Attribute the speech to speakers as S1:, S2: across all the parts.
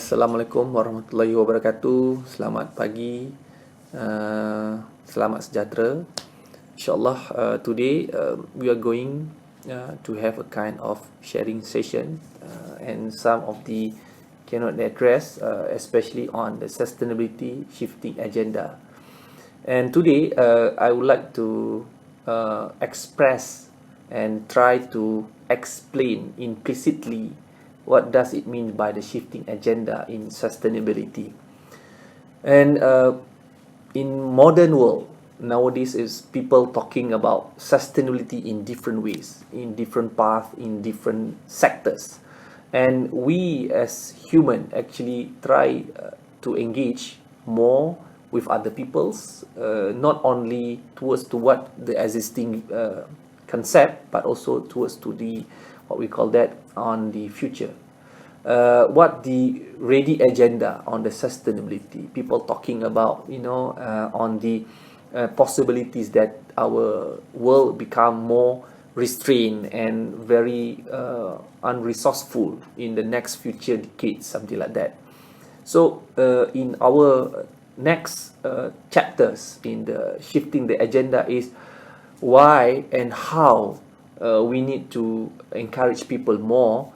S1: Assalamualaikum warahmatullahi wabarakatuh. Selamat pagi. Selamat sejahtera. InsyaAllah, today we are going to have a kind of sharing session and some of the keynote address, especially on the sustainability shifting agenda. And today, I would like to express and try to explain implicitly what does it mean by the shifting agenda in sustainability. And in modern world, nowadays is people talking about sustainability in different ways, in different paths, in different sectors. And we as human actually try to engage more with other peoples, not only towards to what the existing concept, but also towards to the what we call that on the future. What the ready agenda on the sustainability, people talking about, on the possibilities that our world become more restrained and very unresourceful in the next future decades, something like that. So in our next chapters in the shifting the agenda is why and how we need to encourage people more,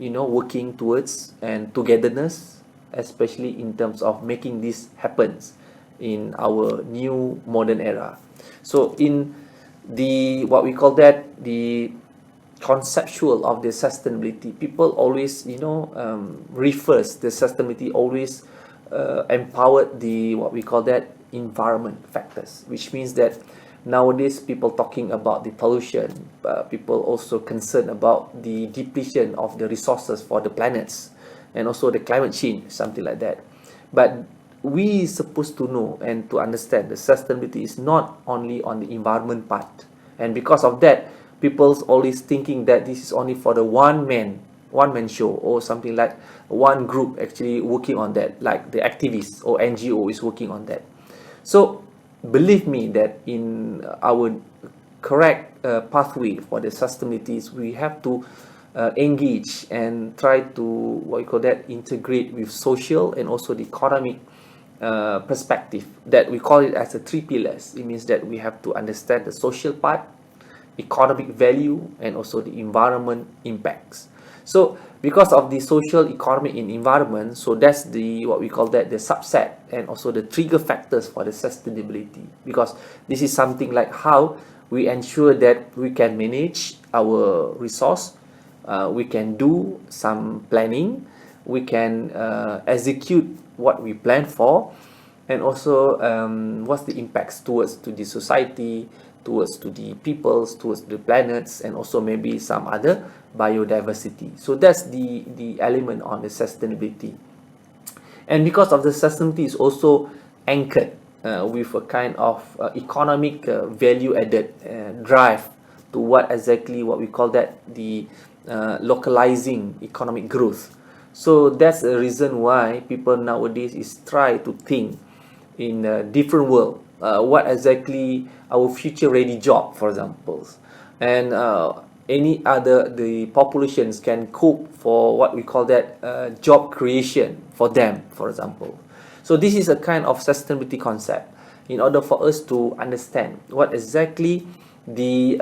S1: working towards and togetherness, especially in terms of making this happens in our new modern era. So in the what we call that the conceptual of the sustainability, people always refers the sustainability always empowered the what we call that environment factors, which means that nowadays people talking about the pollution, people also concerned about the depletion of the resources for the planets and also the climate change, something like that. But we supposed to know and to understand the sustainability is not only on the environment part, and because of that people's always thinking that this is only for the one man show or something, like one group actually working on that, like the activists or NGO is working on that. So believe me that in our correct pathway for the sustainability, we have to engage and try to what you call that integrate with social and also the economic perspective, that we call it as the three pillars. It means that we have to understand the social part, economic value, and also the environment impacts. So because of the social, economic, and environment, so that's the what we call that the subset and also the trigger factors for the sustainability, because this is something like how we ensure that we can manage our resource, we can do some planning, we can execute what we plan for, and also what's the impacts towards to the society, towards to the peoples, towards the planets, and also maybe some other biodiversity. So that's the element on the sustainability. And because of the sustainability is also anchored with a kind of economic value added drive to what exactly what we call that the localizing economic growth. So that's the reason why people nowadays is try to think in a different world, what exactly our future ready job, for example, and any other the populations can cope for what we call that job creation for them, for example. So this is a kind of sustainability concept in order for us to understand what exactly the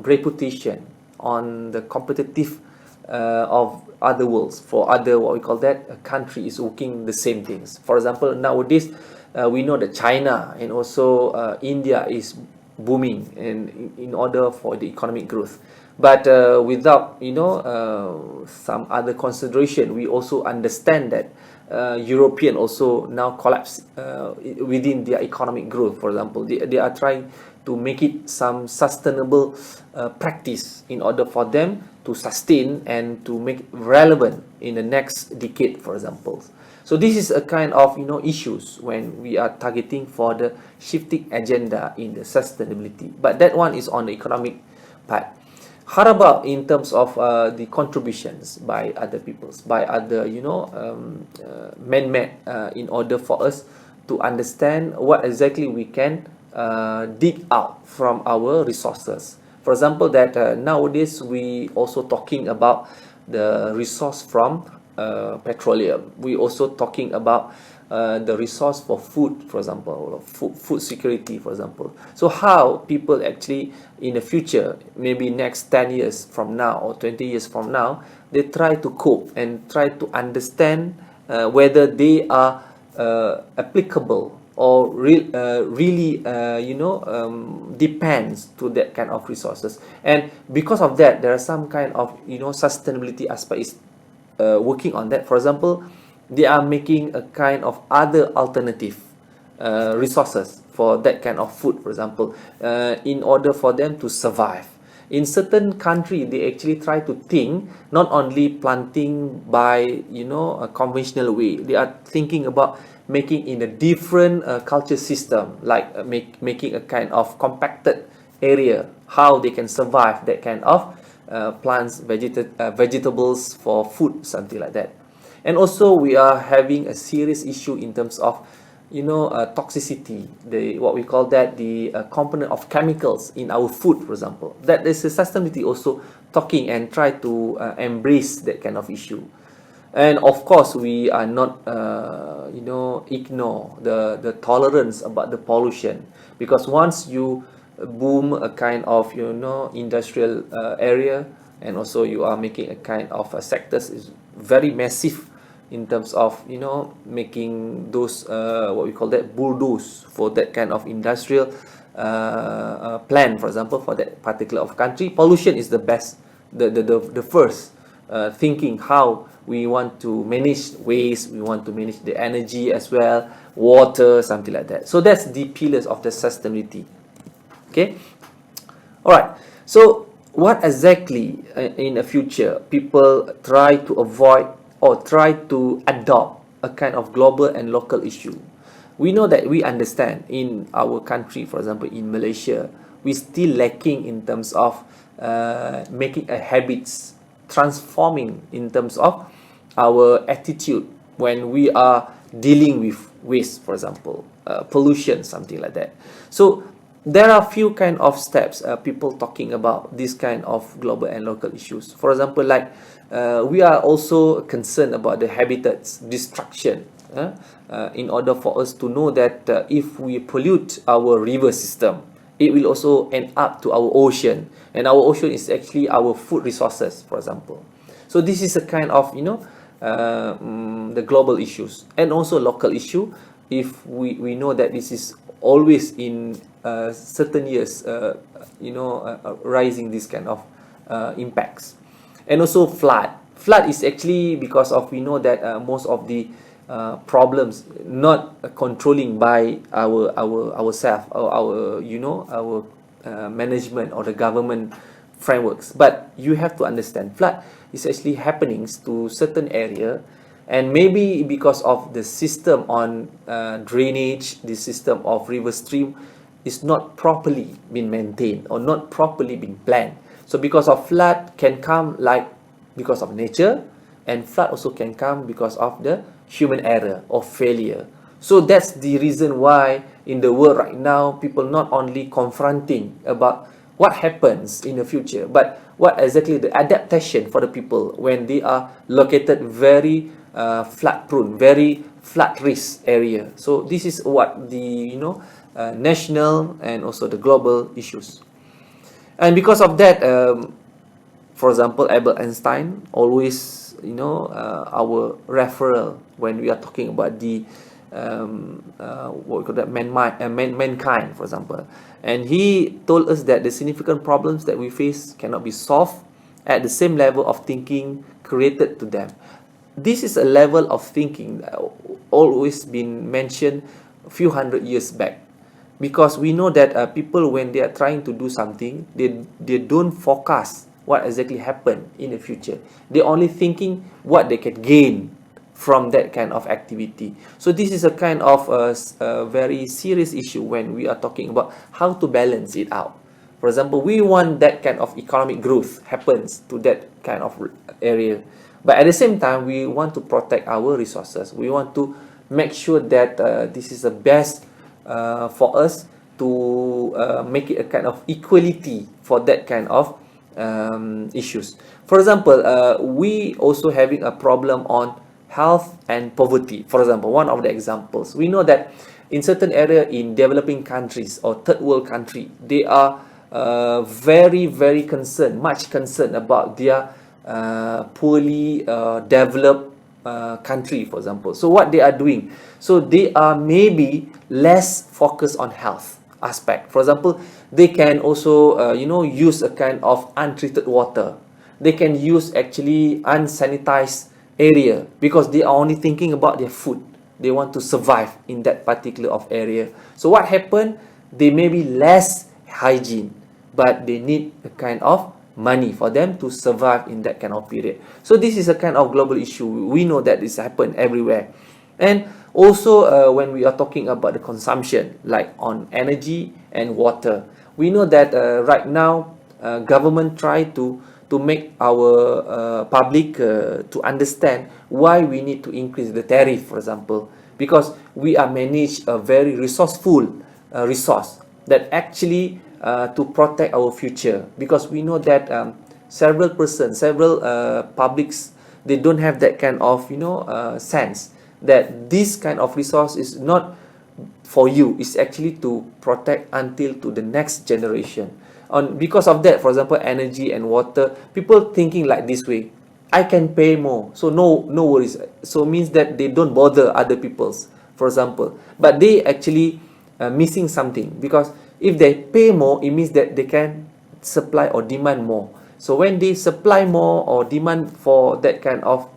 S1: reputation on the competitive of other worlds, for other what we call that a country is working the same things. For example, nowadays we know that China and also India is booming in order for the economic growth, but without some other consideration, we also understand that European also now collapse within their economic growth. For example, they are trying to make it some sustainable practice in order for them to sustain and to make it relevant in the next decade, for example. So this is a kind of issues when we are targeting for the shifting agenda in the sustainability. But that one is on the economic part. How about in terms of the contributions by other peoples, by other man-made, in order for us to understand what exactly we can dig out from our resources. For example, that nowadays we also talking about the resource from petroleum. We also talking about the resource for food, for example, or food security, for example. So how people actually in the future, maybe next 10 years from now or 20 years from now, they try to cope and try to understand whether they are applicable or really depends to that kind of resources. And because of that, there are some kind of sustainability aspects working on that. For example, they are making a kind of other alternative resources for that kind of food, for example, in order for them to survive. In certain country, they actually try to think not only planting by a conventional way. They are thinking about making in a different culture system, like making a kind of compacted area, how they can survive that kind of plants, vegetables for food, something like that. And also we are having a serious issue in terms of toxicity, what we call that the component of chemicals in our food, for example. That is a sustainability also talking and try to embrace that kind of issue. And of course, we are not, ignore the tolerance about the pollution, because once you boom a kind of, industrial area, and also you are making a kind of sectors is very massive in terms of, making those, what we call that, bulldoze for that kind of industrial plan, for example, for that particular of country. Pollution is the best, the first thinking how we want to manage waste, we want to manage the energy as well, water, something like that. So that's the pillars of the sustainability. Okay, all right. So what exactly in the future people try to avoid or try to adopt a kind of global and local issue? We know that we understand in our country, for example, in Malaysia, we still lacking in terms of making a habits, transforming in terms of our attitude when we are dealing with waste, for example, pollution, something like that. So there are few kind of steps people talking about this kind of global and local issues. For example, like we are also concerned about the habitats destruction, in order for us to know that if we pollute our river system, it will also end up to our ocean, and our ocean is actually our food resources, for example. So this is a kind of the global issues, and also local issue. If we know that this is always in certain years rising this kind of impacts. And also flood is actually because of, we know that most of the problems not controlling by ourselves, or our management or the government frameworks. But you have to understand, flood is actually happenings to certain area, and maybe because of the system on drainage, the system of river stream is not properly been maintained or not properly been planned. So because of flood can come like because of nature, and flood also can come because of the human error or failure. So that's the reason why in the world right now, people not only confronting about what happens in the future, but what exactly the adaptation for the people when they are located very flood prone, very flood risk area. So this is what the national and also the global issues. And because of that, for example, Albert Einstein always, our referral when we are talking about the what we call that mankind, for example. And he told us that the significant problems that we face cannot be solved at the same level of thinking created to them. This is a level of thinking that always been mentioned a few hundred years back, because we know that people, when they are trying to do something, they don't forecast what exactly happen in the future. They only thinking what they can gain from that kind of activity. So this is a kind of a very serious issue when we are talking about how to balance it out. For example, we want that kind of economic growth happens to that kind of area, but at the same time we want to protect our resources. We want to make sure that this is the best for us to make it a kind of equality for that kind of issues. For example, we also having a problem on health and poverty. For example, one of the examples, we know that in certain area in developing countries or third world country, they are very concerned, much concerned about their poorly developed country, for example. So what they are doing, so they are maybe less focused on health aspect. For example, they can also use a kind of untreated water. They can use actually unsanitized area because they are only thinking about their food. They want to survive in that particular of area. So what happened? They may be less hygiene, but they need a kind of money for them to survive in that kind of period. So this is a kind of global issue. We know that this happen everywhere. And also when we are talking about the consumption, like on energy and water, we know that right now government try to make our public to understand why we need to increase the tariff, for example, because we are managed a very resourceful resource that actually to protect our future, because we know that several publics, they don't have that kind of sense that this kind of resource is not for you, it's actually to protect until to the next generation. Because of that, for example, energy and water, people thinking like this way, I can pay more, so no worries. So means that they don't bother other people's, for example, but they actually missing something, because if they pay more, it means that they can supply or demand more. So when they supply more or demand for that kind of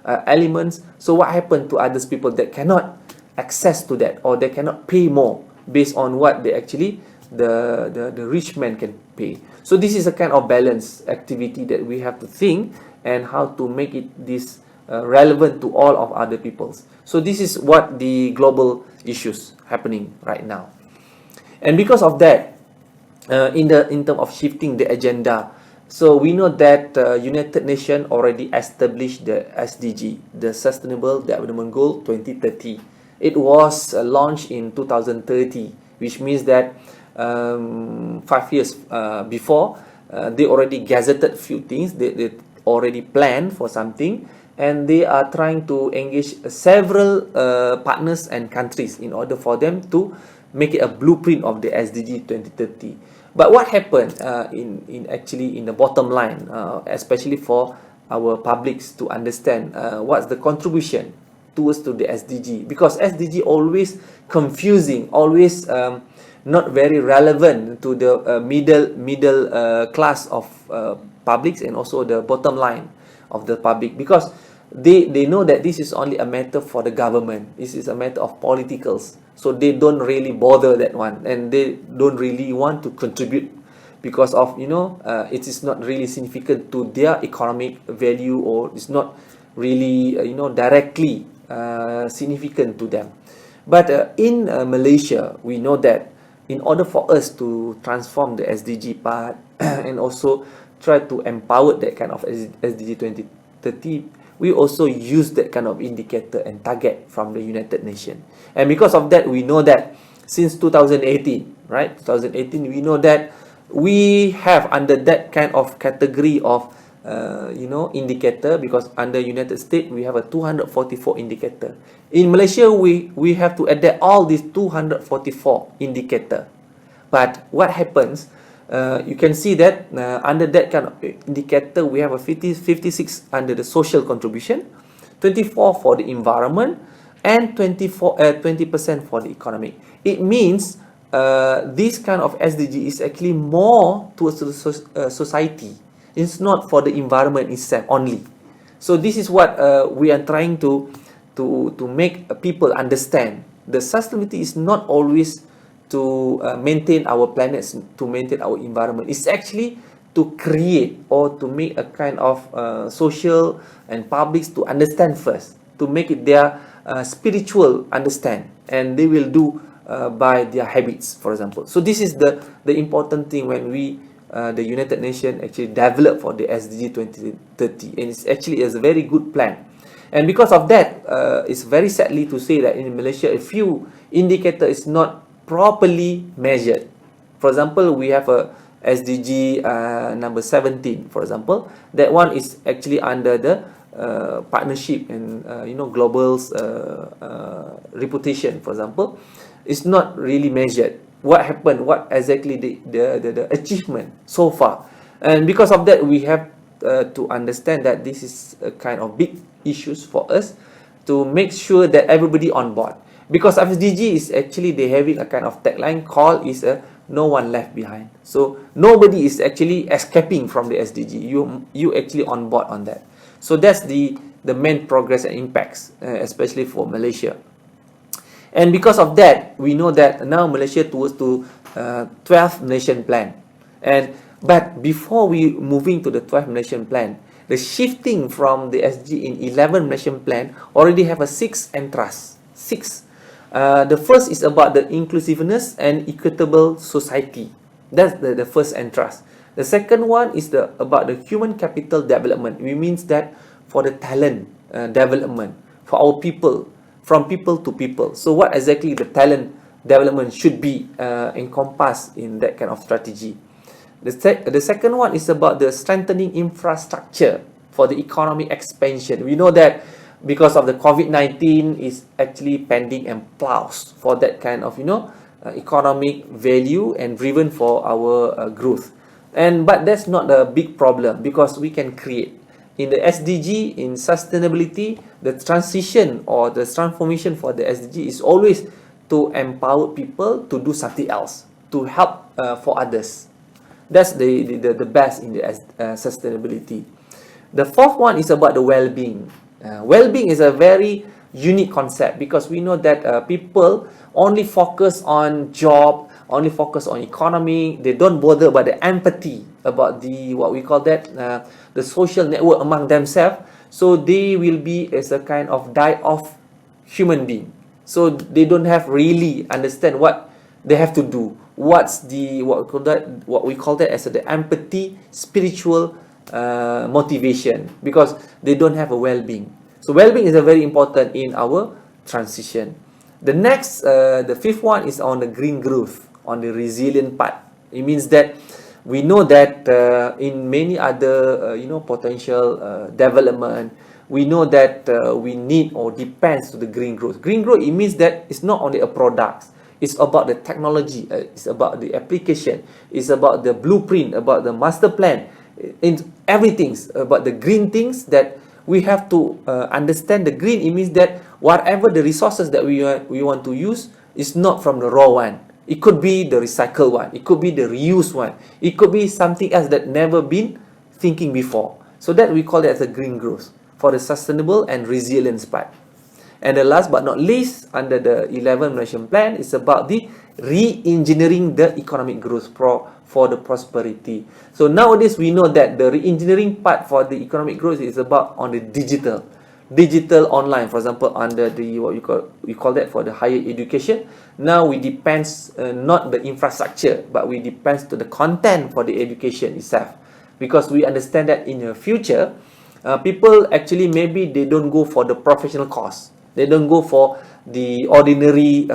S1: elements, so what happened to others people that cannot access to that, or they cannot pay more based on what they actually the rich man can pay. So this is a kind of balance activity that we have to think, and how to make it this relevant to all of other peoples. So this is what the global issues happening right now. And because of that, in terms of shifting the agenda, so we know that United Nations already established the SDG, the Sustainable Development Goal 2030. It was launched in 2030, which means that 5 years before, they already gazetted few things. They already planned for something, and they are trying to engage several partners and countries in order for them to make it a blueprint of the SDG 2030. But what happened in the bottom line, especially for our publics to understand what's the contribution towards to the SDG, because SDG always confusing, always not very relevant to the middle class of publics, and also the bottom line of the public, because they know that this is only a matter for the government. This is a matter of politicals, so they don't really bother that one, and they don't really want to contribute, because of it is not really significant to their economic value, or it's not really directly significant to them. But in Malaysia, we know that in order for us to transform the SDG part and also try to empower that kind of SDG 2030, we also use that kind of indicator and target from the United Nations. And because of that, we know that since 2018, right? 2018, we know that we have under that kind of category of indicator, because under United States we have a 244 indicator. In Malaysia, we have to adapt all these 244 indicator. But what happens, you can see that under that kind of indicator, we have a 56 under the social contribution, 24 for the environment, and 20% for the economic. It means this kind of SDG is actually more towards the society. It's not for the environment itself only. So this is what we are trying to make people understand. The sustainability is not always to maintain our planets, to maintain our environment. It's actually to create or to make a kind of social and publics to understand first, to make it their spiritual understand, and they will do by their habits, for example. So this is the important thing when we the United Nations actually developed for the SDG 2030, and it's actually a very good plan. And because of that, it's very sadly to say that in Malaysia, a few indicator is not properly measured. For example, we have SDG number 17, for example. That one is actually under the partnership and global's reputation, for example. It's not really measured. What happened? What exactly the achievement so far? And because of that, we have to understand that this is a kind of big issues for us to make sure that everybody on board. Because SDG is actually they having a kind of tagline called is a no one left behind. So nobody is actually escaping from the SDG. You actually on board on that. So that's the main progress and impacts, especially for Malaysia. And because of that, we know that now Malaysia towards to 12th Malaysian Plan. But before we moving to the 12th Malaysian Plan, the shifting from the SDG in 11 Malaysian Plan already have a 6 entras. 6. The first is about the inclusiveness and equitable society. That's the first entras. The second one is about the human capital development. It means that for the talent development for our people, from people to people. So what exactly the talent development should be encompassed in that kind of strategy. The second one is about the strengthening infrastructure for the economic expansion. We know that because of the COVID-19 is actually pending and plows for that kind of economic value and driven for our growth. But that's not a big problem because we can create. In the SDG, in sustainability, the transition or the transformation for the SDG is always to empower people to do something else, to help for others. That's the best in the sustainability. The fourth one is about the well-being. Well-being is a very unique concept because we know that people only focus on job, only focus on economy. They don't bother about the empathy, about the what we call that the social network among themselves. So they will be as a kind of die-off human being. So they don't have really understand what they have to do. What's the what we call that as the empathy, spiritual motivation, because they don't have a well-being. So well-being is a very important in our transition. The next, the fifth one is on the green growth, on the resilient part. It means that we know that in many other potential development, we know that we need or depends to the green growth. Green growth, it means that it's not only a product. It's about the technology. It's about the application. It's about the blueprint, about the master plan. In everything about the green things that we have to understand. The green, it means that whatever the resources that we want to use is not from the raw one. It could be the recycled one. It could be the reused one. It could be something else that never been thinking before. So that we call it as a green growth for the sustainable and resilience part. And the last but not least, under the 11 Malaysian Plan, is about the re-engineering the economic growth for the prosperity. So nowadays we know that the re-engineering part for the economic growth is about on the digital online. For example, under the what we call that for the higher education. Now we depends not the infrastructure, but we depends to the content for the education itself, because we understand that in the future, people actually maybe they don't go for the professional course. They don't go for the ordinary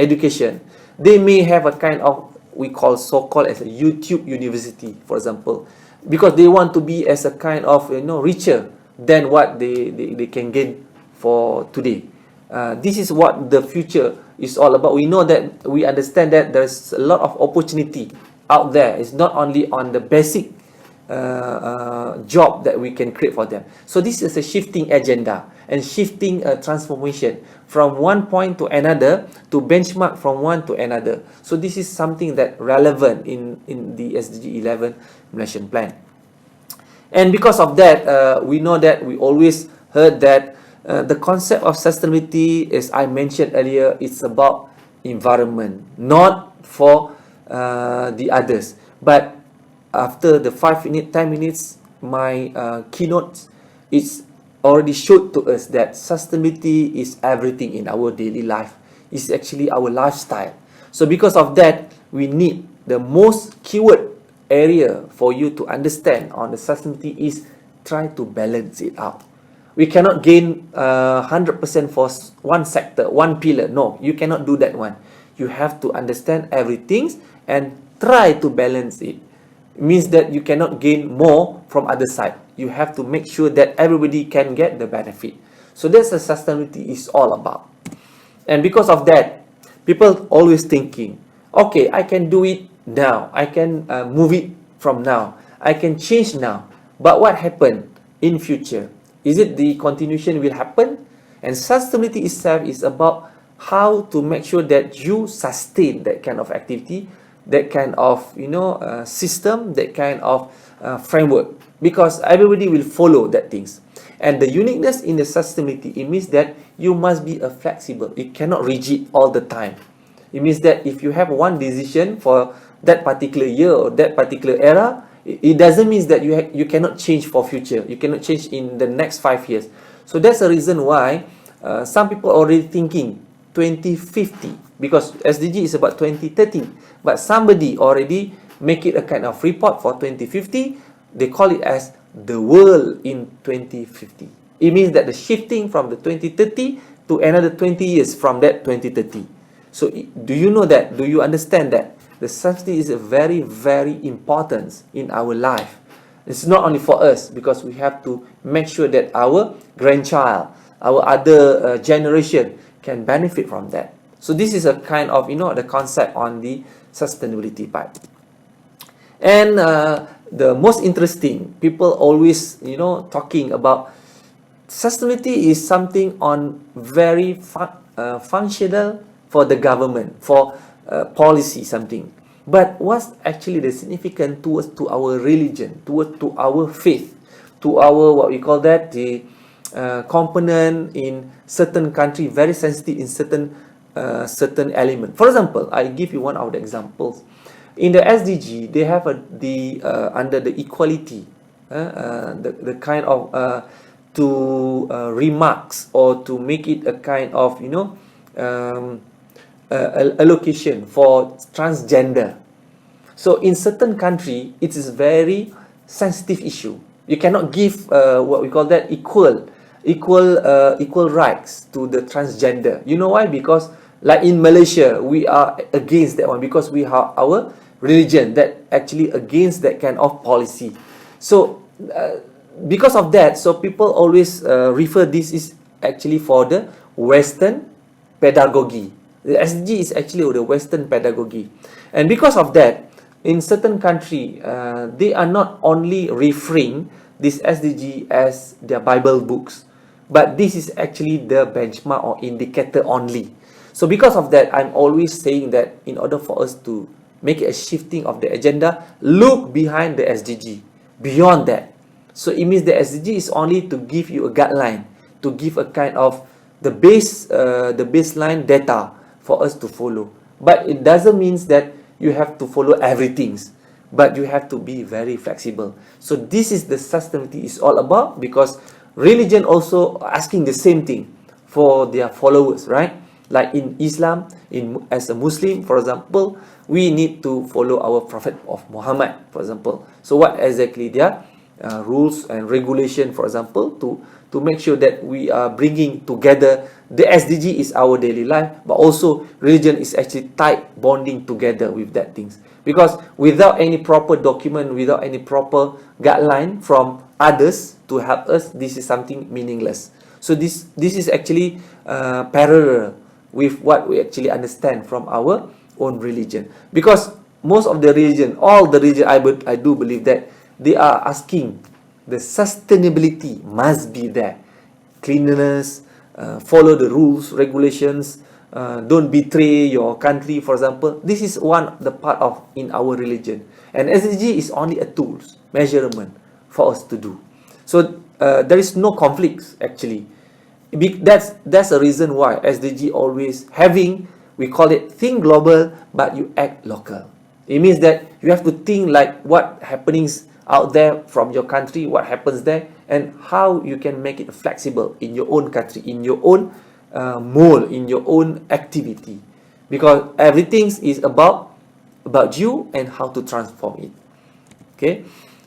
S1: education. They may have a kind of we call so-called as a YouTube university, for example, because they want to be as a kind of richer than what they can gain for today. This is what the future is all about. We know that, we understand that there's a lot of opportunity out there. It's not only on the basic job that we can create for them. So this is a shifting agenda and shifting transformation from one point to another, to benchmark from one to another. So this is something that relevant in the SDG 11 Malaysian Plan. And because of that, we know that we always heard that the concept of sustainability, as I mentioned earlier, it's about environment, not for the others. But after the 5 minutes, 10 minutes, my keynote, it's already showed to us that sustainability is everything in our daily life. It's actually our lifestyle. So because of that, we need the most keyword area for you to understand on the sustainability is try to balance it out. We cannot gain 100% for one sector, one pillar. No, you cannot do that one. You have to understand everything and try to balance it. It means that you cannot gain more from other side. You have to make sure that everybody can get the benefit. So that's what sustainability is all about. And because of that, people always thinking, okay, I can do it now. I can move it from now. I can change now. But what happened in future? Is it the continuation will happen? And sustainability itself is about how to make sure that you sustain that kind of activity, that kind of system, that kind of framework, because everybody will follow that things. And the uniqueness in the sustainability, it means that you must be flexible. You cannot rigid all the time. It means that if you have one decision for that particular year or that particular era, it doesn't mean that you cannot change for future. You cannot change in the next 5 years. So that's the reason why some people are already thinking 2050, because SDG is about 2030. But somebody already make it a kind of report for 2050. They call it as the world in 2050. It means that the shifting from the 2030 to another 20 years from that 2030. So do you know that? Do you understand that? The sustainability is a very, very important in our life. It's not only for us, because we have to make sure that our grandchild, our other generation can benefit from that. So this is a kind of, the concept on the sustainability part. And the most interesting, people always, talking about sustainability is something on very functional for the government, for policy something. But what's actually the significance to our religion, to our faith, to our, what we call that, the component in certain country, very sensitive in certain element. For example, I give you one of the examples. In the SDG, they have under the equality, the kind of to remarks, or to make it a kind of allocation for transgender. So in certain country, it is very sensitive issue. You cannot give what we call that equal rights to the transgender. You know why? Because like in Malaysia, we are against that one, because we have our religion that actually against that kind of policy. So because of that, so people always refer this is actually for the Western pedagogy. The SDG is actually the Western pedagogy. And because of that, in certain country, they are not only referring this SDG as their Bible books, but this is actually the benchmark or indicator only. So because of that, I'm always saying that in order for us to make a shifting of the agenda, look behind the SDG, beyond that. So it means the SDG is only to give you a guideline, to give a kind of the baseline data for us to follow. But it doesn't mean that you have to follow everything, but you have to be very flexible. So this is the sustainability is all about, because religion also asking the same thing for their followers, right? Like in Islam, as a Muslim, for example, we need to follow our Prophet of Muhammad, for example. So what exactly their rules and regulation, for example, to make sure that we are bringing together the SDG is our daily life, but also religion is actually tight bonding together with that things. Because without any proper document, without any proper guideline from others to help us, this is something meaningless. So this is actually parallel with what we actually understand from our own religion. Because most of the religion, all the religion, I do believe that they are asking the sustainability must be there. Cleanliness, follow the rules, regulations, don't betray your country, for example. This is one the part of in our religion. And SDG is only a tool, measurement for us to do. So there is no conflicts actually. That's a reason why SDG always having, we call it think global, but you act local. It means that you have to think like what happenings out there from your country, what happens there, and how you can make it flexible in your own country, in your own mold, in your own activity. Because everything is about you and how to transform it. Okay,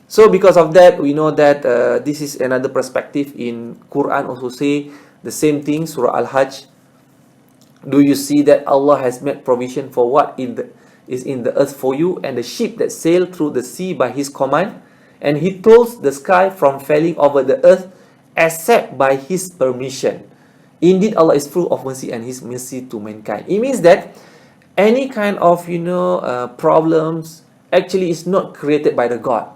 S1: so because of that, we know that this is another perspective in Quran also say the same thing, Surah Al-Hajj. Do you see that Allah has made provision for what is in the earth for you, and the ship that sail through the sea by his command, and he tolls the sky from falling over the earth except by his permission. Indeed, Allah is full of mercy and his mercy to mankind. It means that any kind of problems actually is not created by the God,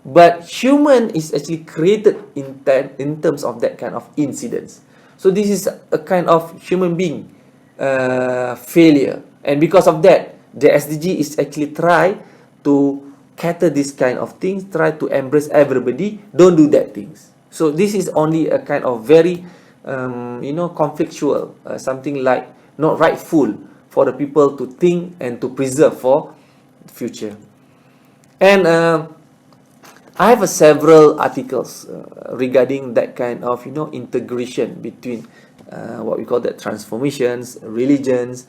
S1: but human is actually created in terms of that kind of incidents. So this is a kind of human being failure, and because of that, the SDG is actually try to cater this kind of things, try to embrace everybody, don't do that things. So this is only a kind of very conflictual, something like not rightful for the people to think and to preserve for the future. And I have several articles regarding that kind of integration between what we call that transformations, religions,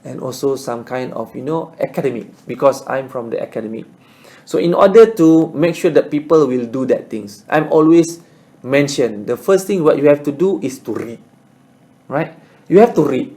S1: and also some kind of academic, because I'm from the academic. So in order to make sure that people will do that things, I'm always mention the first thing what you have to do is to read, right? You have to read.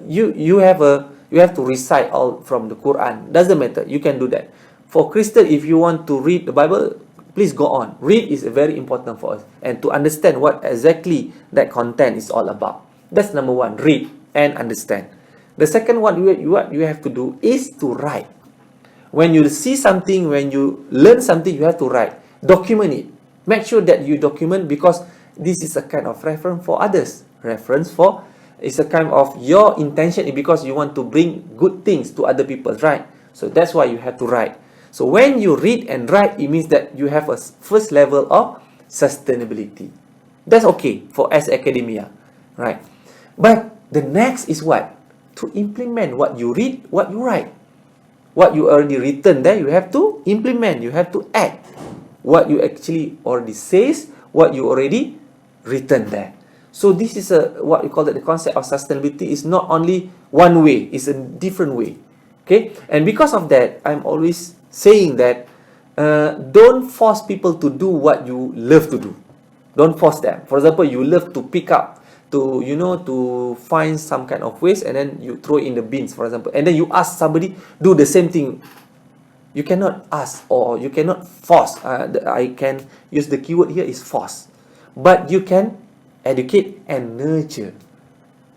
S1: You have to recite all from the Quran. Doesn't matter. You can do that. For Christian, if you want to read the Bible, please go on. Read is very important for us, and to understand what exactly that content is all about. That's number one. Read and understand. The second one, what you have to do is to write. When you see something, when you learn something, you have to write. Document it. Make sure that you document, because this is a kind of reference for others. It's a kind of your intention, because you want to bring good things to other people, right? So that's why you have to write. So when you read and write, it means that you have a first level of sustainability. That's okay for as academia, right? But the next is what? To implement what you read, what you write. What you already written there, you have to implement, you have to act. What you actually already says, what you already written there. So this is what we call that the concept of sustainability is not only one way, it's a different way. Okay, and because of that, I'm always saying that don't force people to do what you love to do. Don't force them. For example, you love to pick up, to find some kind of waste, and then you throw it in the bins, for example, and then you ask somebody do the same thing. You cannot ask, or you cannot force. I can use the keyword here is force, but you can educate and nurture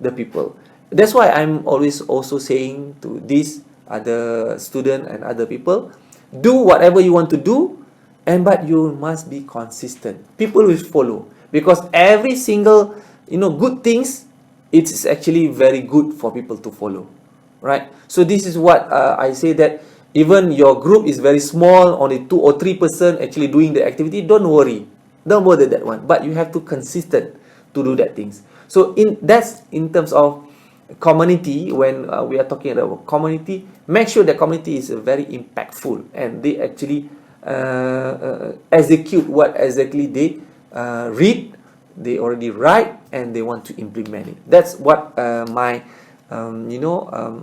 S1: the people. That's why I'm always also saying to these other students and other people, do whatever you want to do, but you must be consistent. People will follow, because every single good things, it's actually very good for people to follow, right? So this is what I say, that even your group is very small, only 2 or 3% actually doing the activity, don't worry, don't bother that one, but you have to consistent to do that things. So that's in terms of community. When we are talking about community, make sure the community is very impactful, and they actually execute what exactly they read, they already write, and they want to implement it. That's what my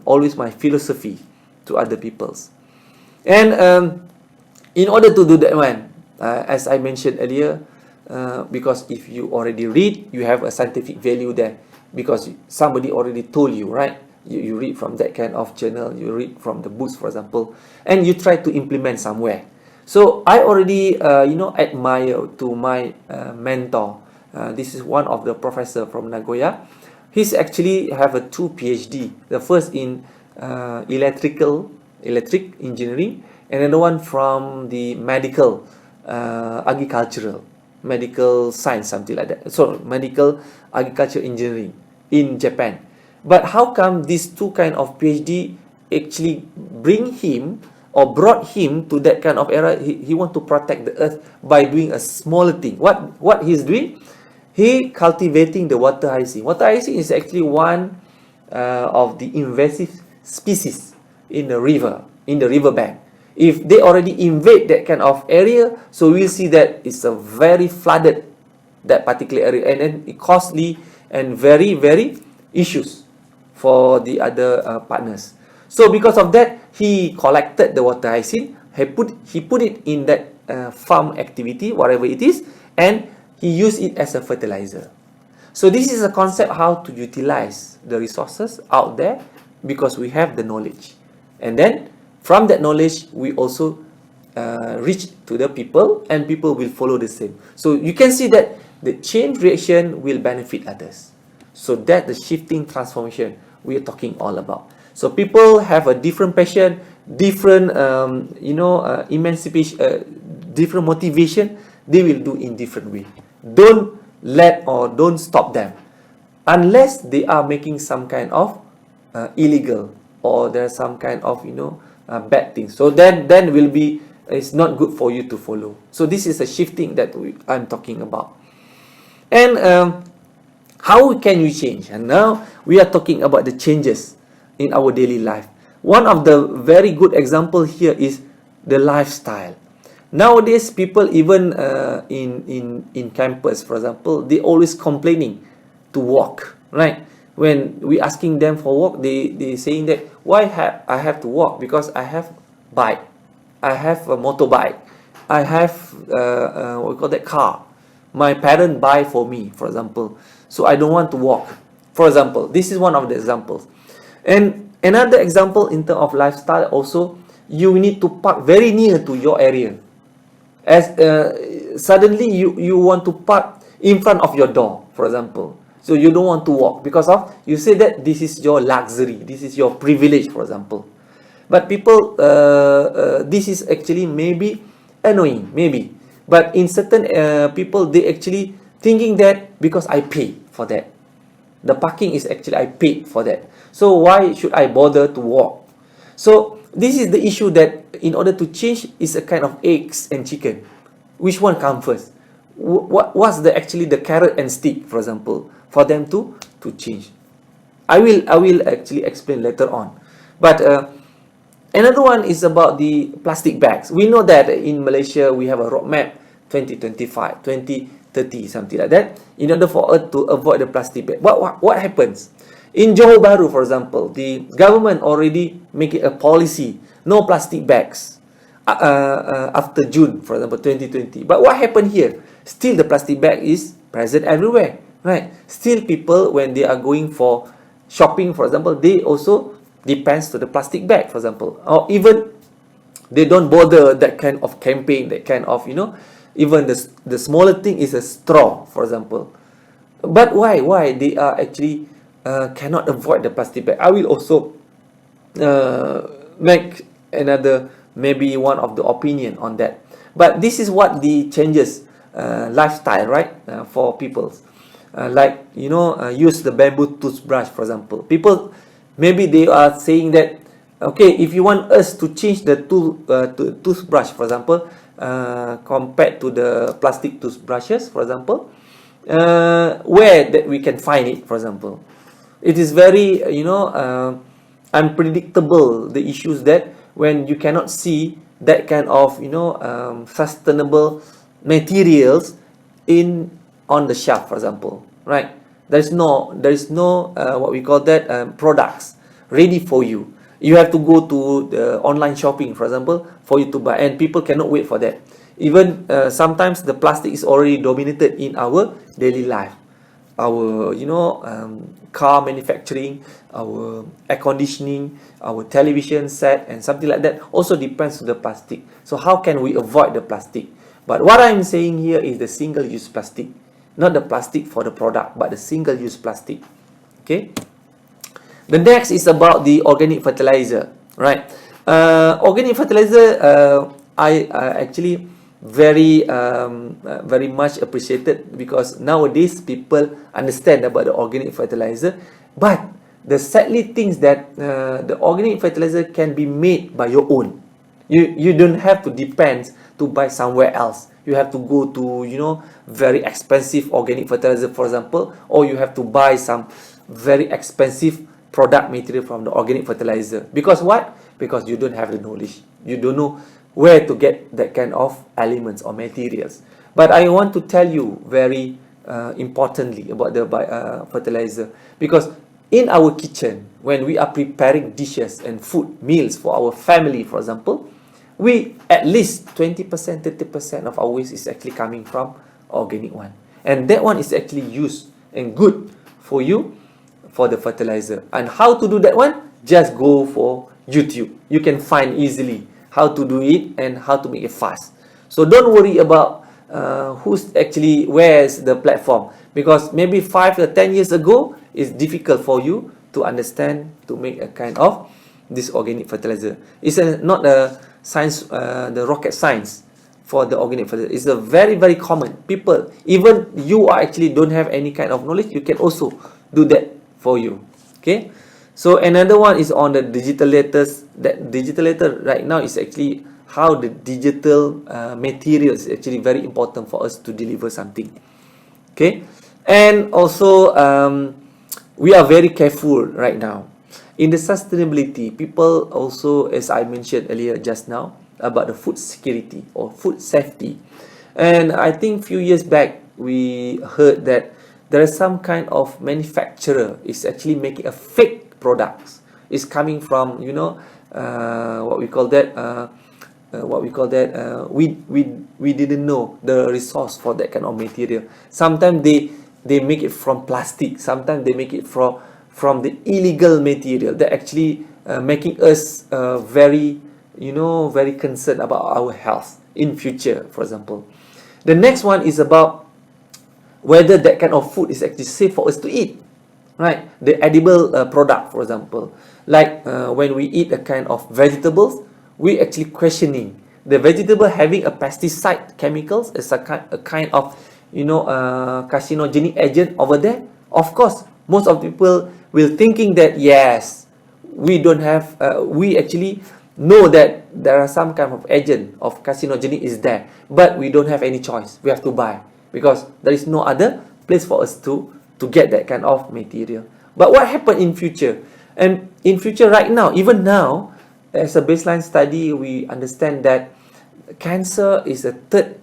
S1: always my philosophy to other people's. And in order to do that one, as I mentioned earlier, because if you already read, you have a scientific value there, because somebody already told you, right? You read from that kind of journal, you read from the books, for example, and you try to implement somewhere. So I already admire to my mentor. This is one of the professor from Nagoya. He's actually have a 2 PhD. The first in electric engineering, and another one from the medical medical science, something like that. So medical agriculture engineering in Japan. But how come these two kind of PhD actually brought him to that kind of era? He want to protect the earth by doing a smaller thing. What he's doing? He cultivating the water hyacinth. Water hyacinth is actually one of the invasive species in the riverbank. If they already invade that kind of area, so we'll see that it's a very flooded, that particular area, and then it costly and very, very issues for the other partners. So because of that, he collected the water hyacinth, he put it in that farm activity, whatever it is, and he used it as a fertilizer. So this is a concept how to utilize the resources out there, because we have the knowledge. And then From that knowledge, we also reach to the people, and people will follow the same. So you can see that the chain reaction will benefit others. So that the shifting transformation we are talking all about. So people have a different passion, different emancipation, different motivation. They will do in different way. Don't let or don't stop them unless they are making some kind of illegal, or there's some kind of bad things. So then will be, it's not good for you to follow. So this is a shifting that I'm talking about. And how can we change? And now we are talking about the changes in our daily life. One of the very good example here is the lifestyle. Nowadays, people even in campus, for example, they always complaining to walk, right? When we asking them for walk, they saying that why I have to walk, because I have bike, I have a motorbike, I have what we call that, car. My parent buy for me, for example. So I don't want to walk. For example, this is one of the examples. And another example in terms of lifestyle also, you need to park very near to your area. As suddenly you want to park in front of your door, for example. So you don't want to walk because of, you say that this is your luxury, this is your privilege, for example. But people, this is actually maybe annoying, maybe. But in certain people, they actually thinking that because I pay for that. The parking is actually, I paid for that. So why should I bother to walk? So this is the issue, that in order to change is a kind of eggs and chicken. Which one comes first? What's actually the carrot and stick, for example, for them to change? I will actually explain later on. But another one is about the plastic bags. We know that in Malaysia we have a roadmap 2025, 2030, something like that, in order for us to avoid the plastic bag. What happens? In Johor Bahru, for example, the government already make it a policy, no plastic bags after June, for example, 2020. But what happened here? Still the plastic bag is present everywhere, right? Still people, when they are going for shopping, for example, they also depends to the plastic bag, for example. Or even they don't bother that kind of campaign, that kind of, even the smaller thing is a straw, for example. But why they are actually cannot avoid the plastic bag? I will also make another, maybe one of the opinion on that. But this is what the changes lifestyle, right, for people. Like use the bamboo toothbrush, for example. People, maybe they are saying that, okay, if you want us to change the toothbrush, for example, compared to the plastic toothbrushes, for example, where that we can find it, for example. It is very unpredictable, the issues that when you cannot see that kind of sustainable materials on the shelf, for example, right? There is no what we call that, products ready for you. You have to go to the online shopping, for example, for you to buy, and people cannot wait for that. Even sometimes the plastic is already dominated in our daily life. Our car manufacturing, our air conditioning, our television set, and something like that also depends on the plastic. So how can we avoid the plastic? But what I'm saying here is the single-use plastic, not the plastic for the product, but the single-use plastic. Okay. The next is about the organic fertilizer, right? Organic fertilizer, I actually very much appreciated, because nowadays people understand about the organic fertilizer. But the sadly things that the organic fertilizer can be made by your own. You don't have to depend to buy somewhere else. You have to go to very expensive organic fertilizer, for example, or you have to buy some very expensive product material from the organic fertilizer. Because what? Because you don't have the knowledge. You don't know where to get that kind of elements or materials. But I want to tell you very importantly about the fertilizer, because in our kitchen, when we are preparing dishes and food meals for our family, for example, we at least 20%, 30% of our waste is actually coming from organic one, and that one is actually used and good for you for the fertilizer. And how to do that one? Just go for YouTube. You can find easily how to do it and how to make it fast. So don't worry about where's the platform, because maybe 5 or 10 years ago it's difficult for you to understand to make a kind of this organic fertilizer. It's not a science, the rocket science for the organic fertilizer. It's a very, very common. People, even you are actually don't have any kind of knowledge, you can also do that for you. Okay. So another one is on the digital letters. That digital letter right now is actually how the digital material is actually very important for us to deliver something. Okay. And also we are very careful right now in the sustainability. People also, as I mentioned earlier just now, about the food security or food safety. And I think few years back we heard that there is some kind of manufacturer is actually making a fake products. It's coming from, you know, what we call that we didn't know the resource for that kind of material. Sometimes they make it from plastic, sometimes they make it from the illegal material. That actually making us very, you know, very concerned about our health in future, for example. The next one is about whether that kind of food is actually safe for us to eat, right? The edible product, for example, like when we eat a kind of vegetables, we actually questioning the vegetable having a pesticide chemicals as a kind of, you know, carcinogenic agent over there. Of course, most of people will thinking that yes, we don't have, we actually know that there are some kind of agent of carcinogenic is there, but we don't have any choice. We have to buy because there is no other place for us to get that kind of material. But what happened in future? And in future, right now, even now, as a baseline study, we understand that cancer is a third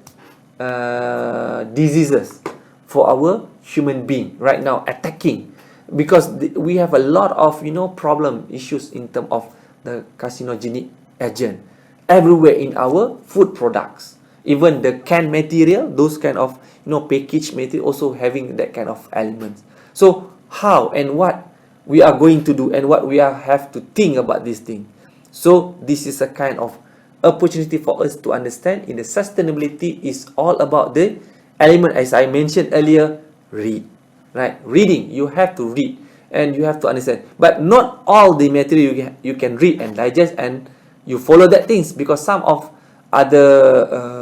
S1: diseases for our human being right now attacking, because we have a lot of, you know, problem issues in terms of the carcinogenic agent everywhere in our food products. Even the canned material, those kind of, you know, packaged material also having that kind of elements. So how and what we are going to do and what we have to think about this thing. So this is a kind of opportunity for us to understand in the sustainability is all about the element, as I mentioned earlier, read, right? Reading, you have to read and you have to understand, but not all the material you can read and digest and you follow that things, because some of other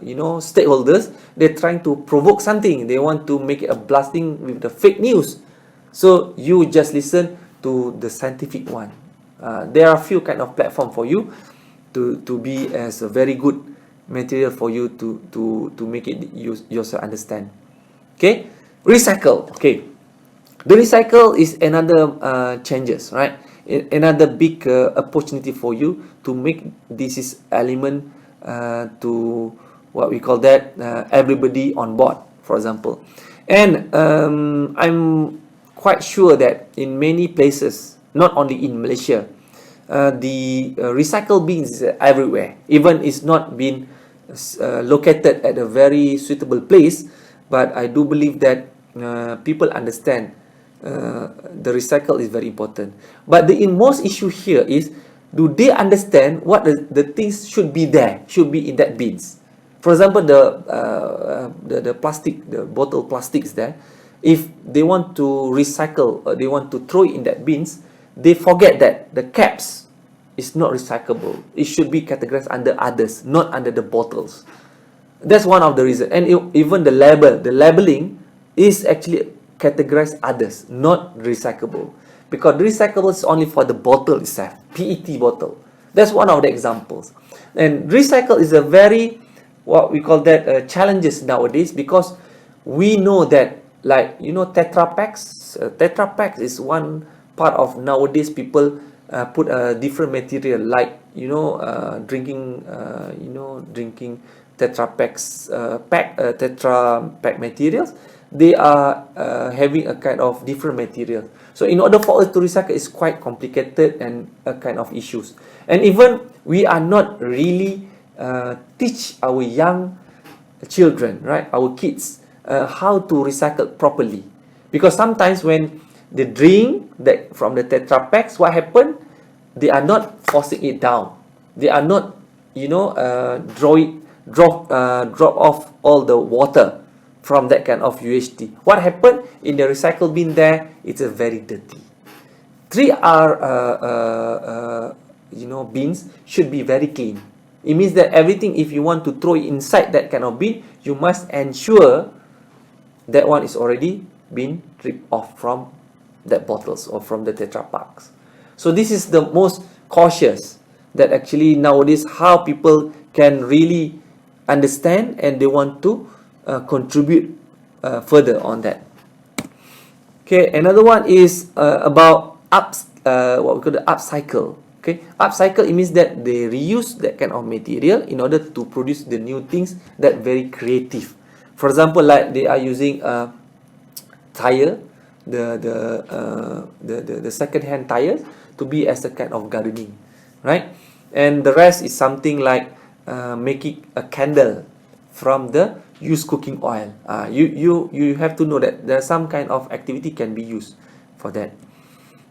S1: you know, stakeholders, they're trying to provoke something, they want to make it a blasting with the fake news. So you just listen to the scientific one. There are a few kind of platform for you to be as a very good material for you to make it yourself understand. Okay, recycle. Okay, the recycle is another changes, right? Another big opportunity for you to make this is element to what we call that everybody on board, for example. And I'm quite sure that in many places, not only in Malaysia, the recycle bins is everywhere. Even it's not been located at a very suitable place, but I do believe that people understand the recycle is very important. But the most issue here is, do they understand what the things should be there, should be in that bins? For example, the plastic, the bottle plastics there, if they want to recycle, they want to throw it in that bins, they forget that the caps is not recyclable. It should be categorized under others, not under the bottles. That's one of the reasons. And even the labeling is actually categorized others, not recyclable. Because recyclable is only for the bottle itself, PET bottle. That's one of the examples. And recycle is a very, what we call that, challenges nowadays, because we know that, like, you know, Tetra Paks. Tetra Paks is one part of nowadays people put a different material, like, you know, drinking Tetra Paks Tetra Pak materials. They are having a kind of different material. So in order for us to recycle, it's quite complicated and a kind of issues. And even we are not really teach our young children, right, our kids, how to recycle properly. Because sometimes when they drink that from the Tetra Paks, what happened? they are not forcing it down. They are not, drop off all the water from that kind of UHT. What happened in the recycle bin there? It's a very dirty. 3R bins should be very clean. It means that everything, if you want to throw it inside that kind of bin, you must ensure that one is already been stripped off from that bottles or from the Tetra Paks. So this is the most cautious that actually nowadays how people can really understand and they want to contribute further on that. Okay, another one is about what we call the upcycle. Okay, upcycle, it means that they reuse that kind of material in order to produce the new things that very creative. For example, like they are using a tire, the second-hand tires to be as a kind of gardening, right? And the rest is something like making a candle from the used cooking oil. You have to know that there's some kind of activity can be used for that.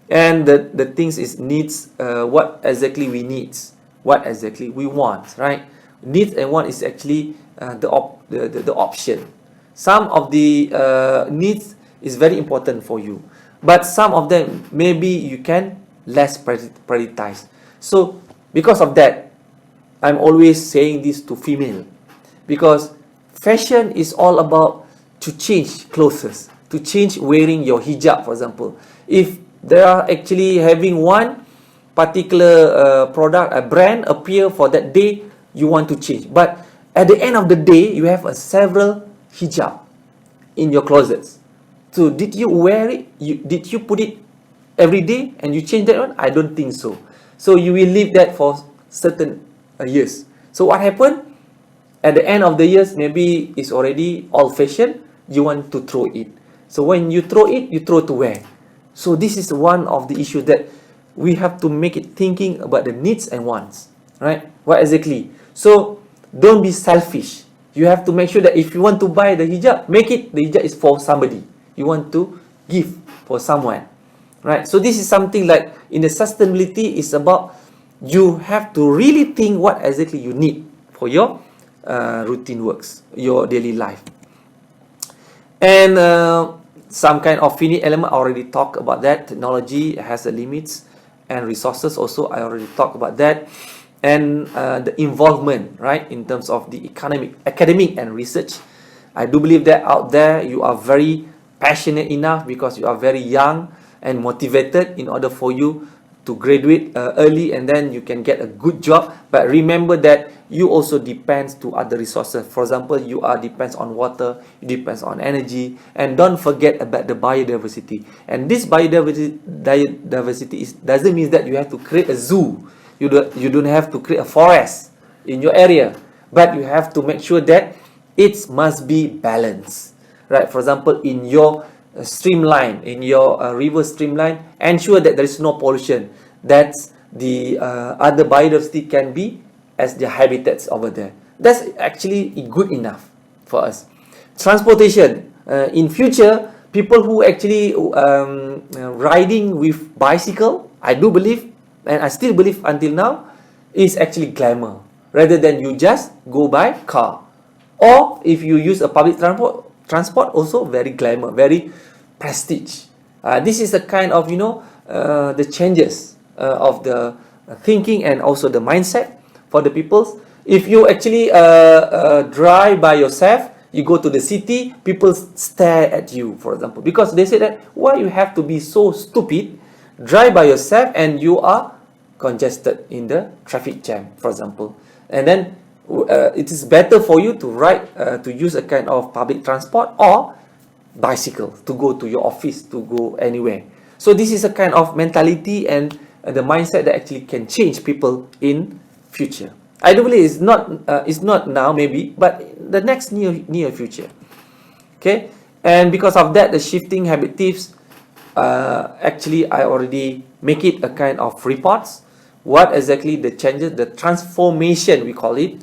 S1: And the things is needs, what exactly we needs, what exactly we want, right? Needs and want is actually the option. Some of the needs is very important for you, but some of them maybe you can less prioritize. So because of that, I'm always saying this to female, because fashion is all about to change clothes, to change wearing your hijab, for example. If they are actually having one particular product, a brand appear for that day, you want to change. But at the end of the day, you have several hijab in your closets. So did you wear it? Did you put it every day and you change that one? I don't think so. So you will leave that for certain years. So what happened? At the end of the years, maybe it's already old-fashioned. You want to throw it. So when you throw it, you throw to where? So this is one of the issues that we have to make it thinking about the needs and wants, right? What exactly? So don't be selfish. You have to make sure that if you want to buy the hijab, make it the hijab is for somebody. You want to give for someone, right? So this is something like in the sustainability is about you have to really think what exactly you need for your routine works, your daily life. And some kind of finite element, I already talked about that. Technology has a limits and resources also, I already talked about that. And the involvement, right, in terms of the academic and research. I do believe that out there you are very passionate enough because you are very young and motivated in order for you to graduate early and then you can get a good job. But remember that you also depends to other resources. For example, you are depends on water, you depends on energy, and don't forget about the biodiversity. And this biodiversity doesn't mean that you have to create a zoo. You don't have to create a forest in your area, but you have to make sure that it must be balanced, right? For example, in your streamline, in your river streamline, ensure that there is no pollution. That's the other biodiversity can be as their habitats over there. That's actually good enough for us. Transportation, in future, people who actually riding with bicycle, I do believe, and I still believe until now, is actually glamour rather than you just go by car. Or if you use a public transport also very glamour, very prestige. This is a kind of the changes of the thinking and also the mindset for the people. If you actually drive by yourself, you go to the city, people stare at you, for example, because they say that why you have to be so stupid, drive by yourself and you are congested in the traffic jam, for example. And then it is better for you to ride, to use a kind of public transport or bicycle to go to your office, to go anywhere. So this is a kind of mentality and the mindset that actually can change people in future. I do believe it's not now maybe, but the next near future. Okay, and because of that, the shifting habits, actually I already make it a kind of reports. What exactly the changes, the transformation we call it,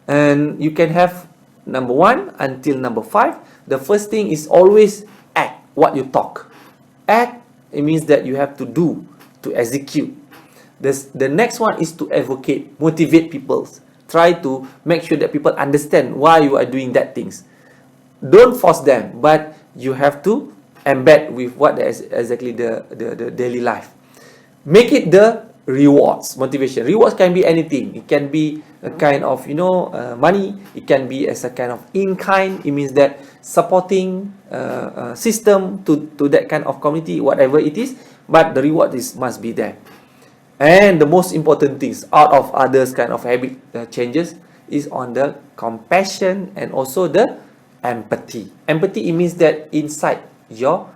S1: and you can have number 1 until number 5. The first thing is always act what you talk. Act, it means that you have to do, to execute. The next one is to advocate, motivate people. Try to make sure that people understand why you are doing that things. Don't force them, but you have to embed with what is exactly the daily life. Make it the rewards, motivation. Rewards can be anything. It can be a kind of, money. It can be as a kind of in-kind. It means that supporting system to that kind of community, whatever it is. But the reward must be there. And the most important things out of others kind of habit changes is on the compassion and also the empathy. Empathy, it means that inside your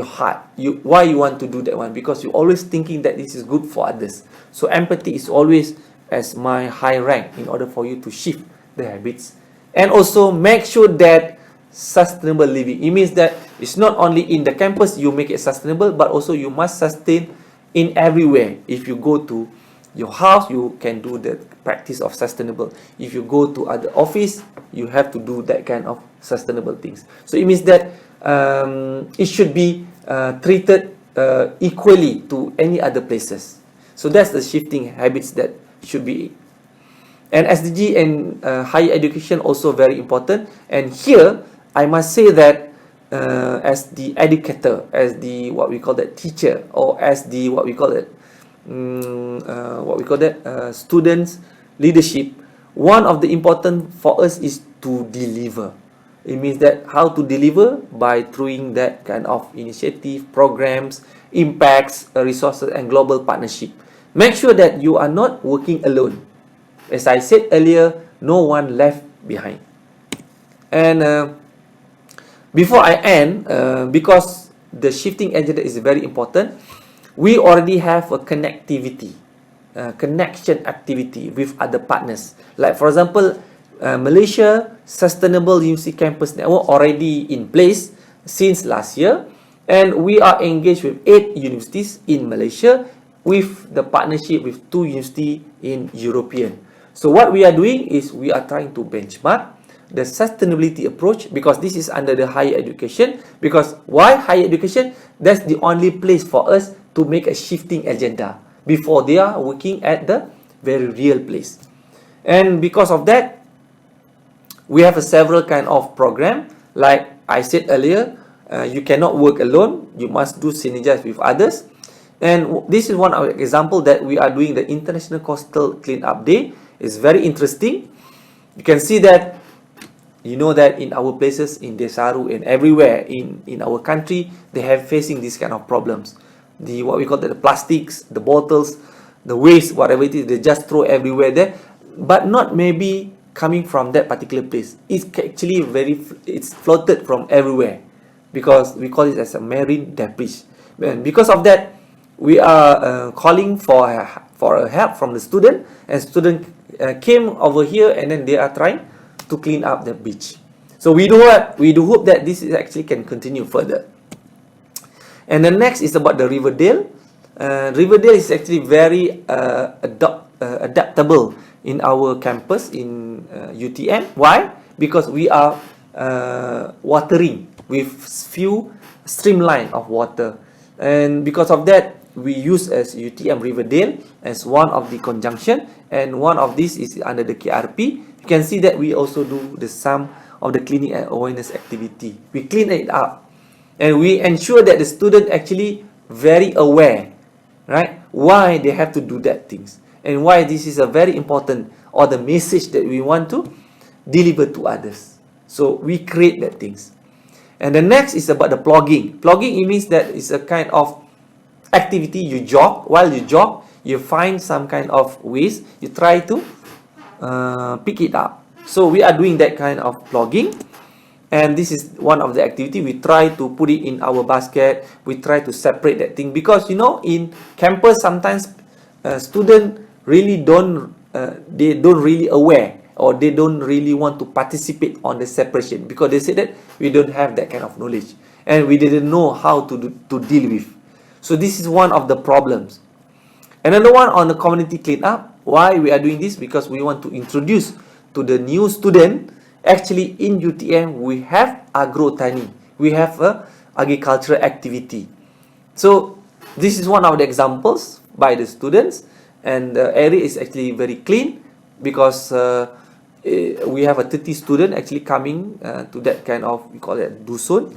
S1: heart, why you want to do that one, because you're always thinking that this is good for others. So empathy is always as my high rank in order for you to shift the habits. And also make sure that sustainable living, it means that it's not only in the campus you make it sustainable, but also you must sustain in everywhere. If you go to your house, you can do the practice of sustainable. If you go to other office, you have to do that kind of sustainable things. So it means that it should be treated equally to any other places. So that's the shifting habits that should be. And SDG and higher education also very important. And here I must say that as the educator, as the what we call that teacher, or as the what we call it students leadership, one of the important for us is to deliver. It means that how to deliver by throwing that kind of initiative, programs, impacts, resources, and global partnership. Make sure that you are not working alone. As I said earlier, no one left behind. And before I end, because the shifting agenda is very important, we already have a connectivity, connection activity with other partners. Like for example, Malaysia Sustainable University Campus Network already in place since last year, and we are engaged with 8 universities in Malaysia with the partnership with 2 universities in European. So what we are doing is we are trying to benchmark the sustainability approach, because this is under the higher education. Because why higher education? That's the only place for us to make a shifting agenda before they are working at the very real place. And because of that, we have a several kind of program. Like I said earlier, you cannot work alone. You must do synergize with others. And this is one example that we are doing the International Coastal Cleanup Day. It's very interesting. You can see that, you know that in our places in Desaru and everywhere in our country, they have facing these kind of problems. What we call the plastics, the bottles, the waste, whatever it is, they just throw everywhere there, but not maybe coming from that particular place. It's actually it's floated from everywhere, because we call it as a marine debris. And because of that, we are calling for a help from the student, and student came over here, and then they are trying to clean up the beach. So we do hope that this actually can continue further. And the next is about the Riverdale. Riverdale is actually very adaptable in our campus in UTM. Why? Because we are watering with few streamline of water, and because of that, we use as UTM Riverdale as one of the conjunction, and one of these is under the KRP. You can see that we also do some of the cleaning and awareness activity. We clean it up, and we ensure that the student actually very aware, right? Why they have to do that things, and why this is a very important, or the message that we want to deliver to others. So we create that things. And the next is about the plogging. Plogging, it means that it's a kind of activity. You jog. While you jog, you find some kind of waste. You try to pick it up. So we are doing that kind of plogging, and this is one of the activity. We try to put it in our basket. We try to separate that thing, because you know in campus sometimes students really they don't really aware, or they don't really want to participate on the separation, because they say that we don't have that kind of knowledge, and we didn't know how to deal with. So this is one of the problems. Another one on the community cleanup. Why we are doing this? Because we want to introduce to the new student. Actually in UTM we have agro-tani. We have a agricultural activity. So this is one of the examples by the students. and the area is actually very clean because we have a 30 student actually coming to that kind of, we call it dusun,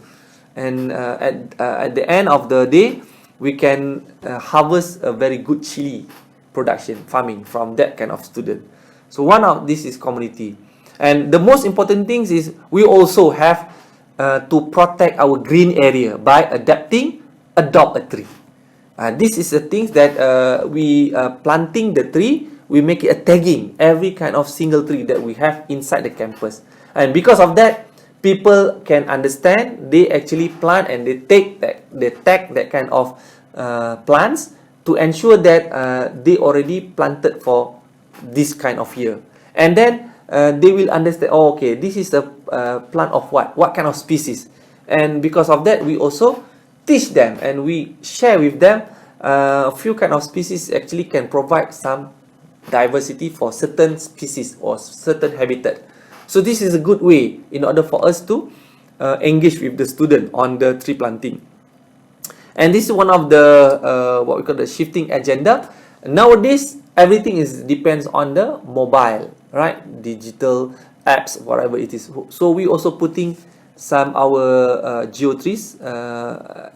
S1: and at the end of the day we can harvest a very good chili production farming from that kind of student. So one of this is community, and the most important things is we also have to protect our green area by adapting adopt a tree. This is the things that we planting the tree, we make it a tagging every kind of single tree that we have inside the campus, and because of that people can understand, they actually plant and they tag that kind of plants to ensure that they already planted for this kind of year, and then they will understand, oh, okay, this is a plant of what kind of species, and because of that we also teach them and we share with them a few kind of species actually can provide some diversity for certain species or certain habitat. So this is a good way in order for us to engage with the student on the tree planting. And this is one of the what we call the shifting agenda. Nowadays, everything depends on the mobile, right? Digital apps, whatever it is. So we also putting some our GeoTrees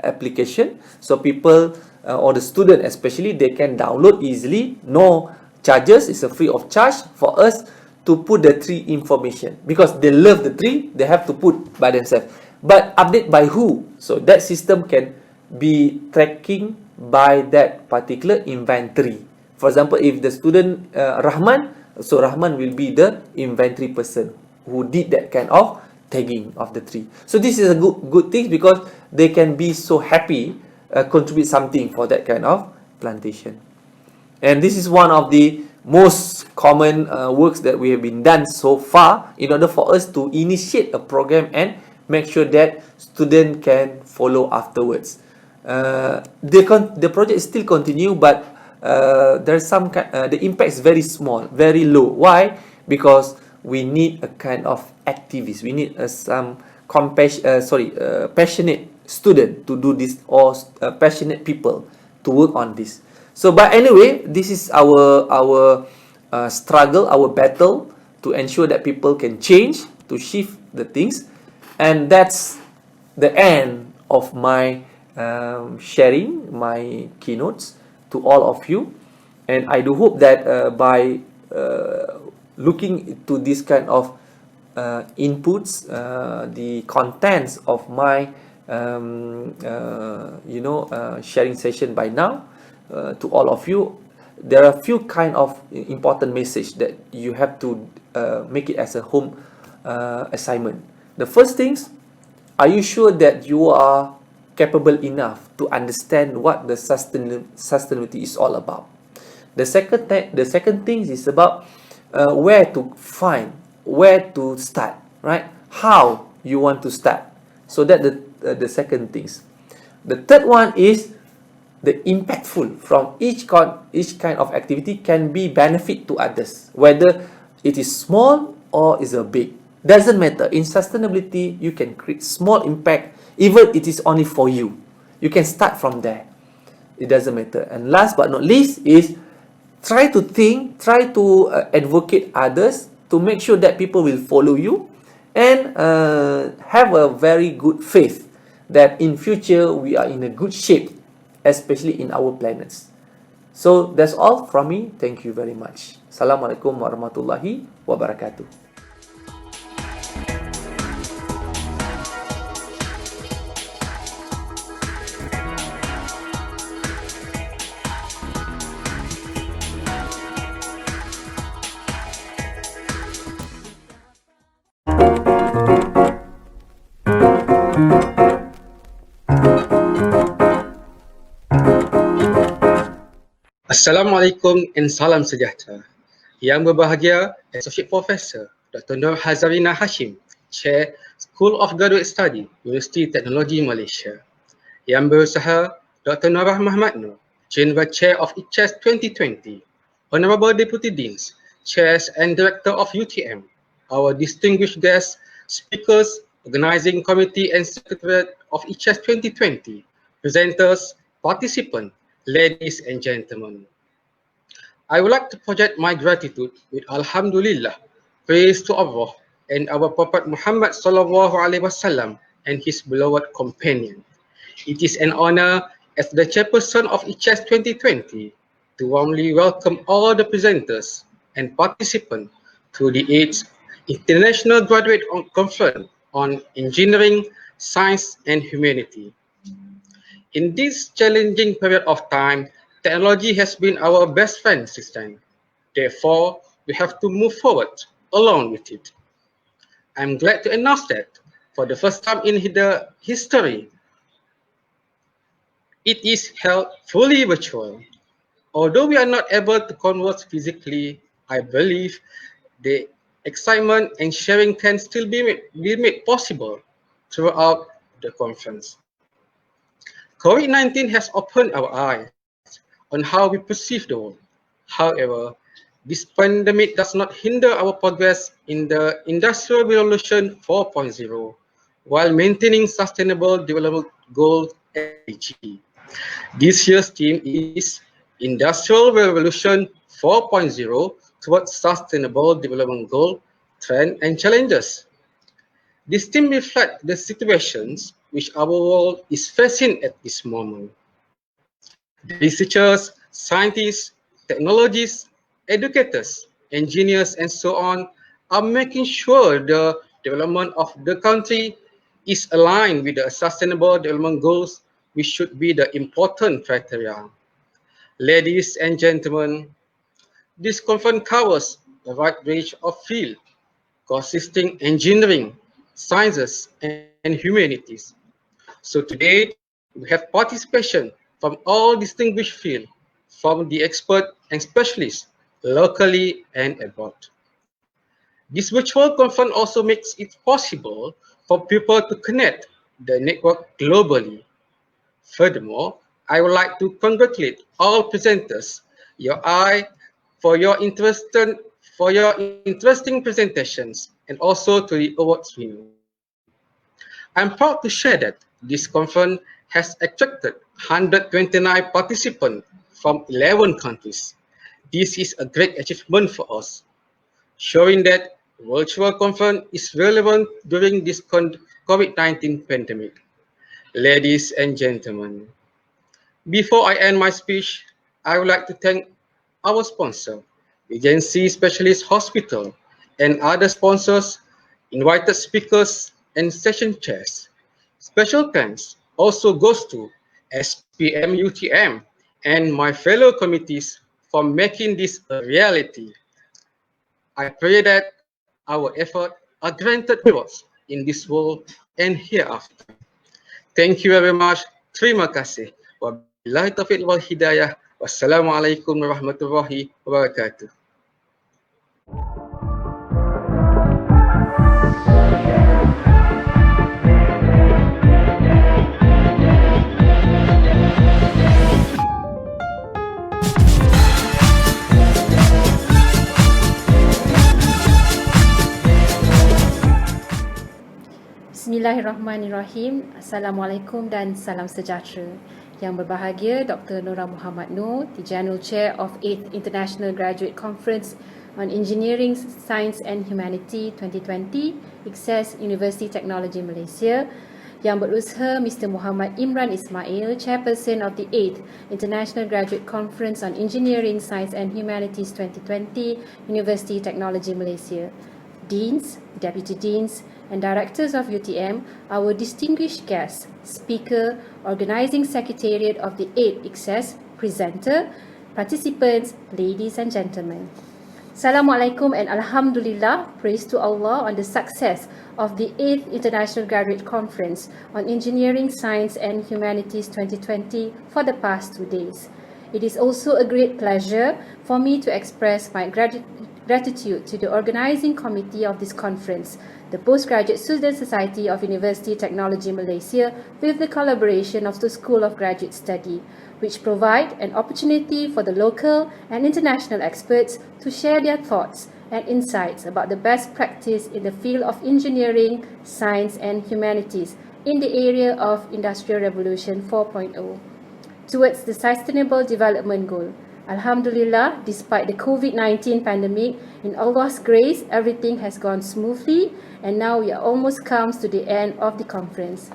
S1: application, so people or the student especially, they can download easily, no charges, it's a free of charge for us to put the tree information, because they love the tree, they have to put by themselves, but update by who? So that system can be tracking by that particular inventory. For example, if the student Rahman, so Rahman will be the inventory person who did that kind of tagging of the tree. So this is a good thing, because they can be so happy contribute something for that kind of plantation. And this is one of the most common works that we have been done so far in order for us to initiate a program and make sure that student can follow afterwards. The project still continue, but there's some the impact is very small, very low. Why? Because we need a kind of activists. We need some passionate student to do this, or passionate people to work on this. So, but anyway, this is our struggle, our battle to ensure that people can change, to shift the things, and that's the end of my sharing my keynotes to all of you. And I do hope that by looking into this kind of inputs, the contents of my sharing session by now, to all of you, there are a few kind of important message that you have to make it as a home assignment. The first things, are you sure that you are capable enough to understand what the sustainability is all about? The second thing is about where to find, where to start, right? How you want to start. So that the second things. The third one is the impactful from each kind of activity can be benefit to others, whether it is small or is a big, doesn't matter. In sustainability, you can create small impact, even it is only for you. You can start from there. It doesn't matter. And last but not least is try to advocate others to make sure that people will follow you, and have a very good faith that in future we are in a good shape, especially in our planets. So that's all from me. Thank you very much. Assalamualaikum warahmatullahi wabarakatuh.
S2: Assalamualaikum and salam sejahtera. Yang berbahagia, Associate Professor Dr. Nur Hazarina Hashim, Chair, School of Graduate Study, Universiti Teknologi Malaysia. Yang berusaha, Dr. Norah Muhammad Nur, General Chair of ICHES 2020. Honorable Deputy Deans, Chairs and Director of UTM. Our distinguished guests, speakers, Organising Committee and Secretariat of ICHES 2020, presenters, participants, ladies and gentlemen. I would like to project my gratitude with Alhamdulillah, praise to Allah and our Prophet Muhammad sallallahu alaihi wasallam and his beloved companion. It is an honor as the chairperson of ICHES 2020 to warmly welcome all the presenters and participants to the 8th International Graduate Conference on Engineering, Science and Humanity. In this challenging period of time, technology has been our best friend since then. Therefore, we have to move forward along with it. I'm glad to announce that for the first time in the history, it is held fully virtual. Although we are not able to converse physically, I believe the excitement and sharing can still be made possible throughout the conference. COVID-19 has opened our eyes on how we perceive the world. However, this pandemic does not hinder our progress in the Industrial Revolution 4.0 while maintaining Sustainable Development Goals (SDG). This year's theme is Industrial Revolution 4.0 towards Sustainable Development Goal, Trends and Challenges. This theme reflects the situations which our world is facing at this moment. The researchers, scientists, technologists, educators, engineers, and so on are making sure the development of the country is aligned with the Sustainable Development Goals, which should be the important criteria. Ladies and gentlemen, this conference covers a wide range of fields, consisting engineering, sciences, and humanities. So today, we have participation from all distinguished fields, from the expert and specialists, locally and abroad. This virtual conference also makes it possible for people to connect the network globally. Furthermore, I would like to congratulate all presenters, for your interesting presentations, and also to the awards winner. I'm proud to share that this conference has attracted 129 participants from 11 countries. This is a great achievement for us, showing that virtual conference is relevant during this COVID-19 pandemic. Ladies and gentlemen, before I end my speech, I would like to thank our sponsor, Regency Specialist Hospital, and other sponsors, invited speakers, and session chairs. Special thanks also goes to SPM UTM and my fellow committees for making this a reality. I pray that our efforts are granted rewards in this world and hereafter. Thank you very much. Terima kasih. Wabillahi taufiq wal hidayah. Wassalamualaikum warahmatullahi wabarakatuh.
S3: Bismillahirrahmanirrahim. Assalamualaikum dan salam sejahtera. Yang berbahagia Dr. Nora Muhammad Noor, the General Chair of 8th International Graduate Conference on Engineering, Science and Humanity 2020, ICSES University Technology Malaysia. Yang berusaha Mr. Muhammad Imran Ismail, Chairperson of the 8th International Graduate Conference on Engineering, Science and Humanities 2020, University Technology Malaysia. Deans, Deputy Deans, and Directors of UTM, our distinguished guests, Speaker, Organising Secretariat of the 8th ICSES, Presenter, participants, ladies and gentlemen. Assalamualaikum and Alhamdulillah, praise to Allah on the success of the 8th International Graduate Conference on Engineering, Science and Humanities 2020 for the past 2 days. It is also a great pleasure for me to express my gratitude to the organising committee of this conference, the Postgraduate Student Society of University Technology Malaysia, with the collaboration of the School of Graduate Study, which provide an opportunity for the local and international experts to share their thoughts and insights about the best practice in the field of engineering, science and humanities in the area of Industrial Revolution 4.0 towards the Sustainable Development Goal. Alhamdulillah, despite the COVID-19 pandemic, in Allah's grace, everything has gone smoothly, and now we are almost come to the end of the conference.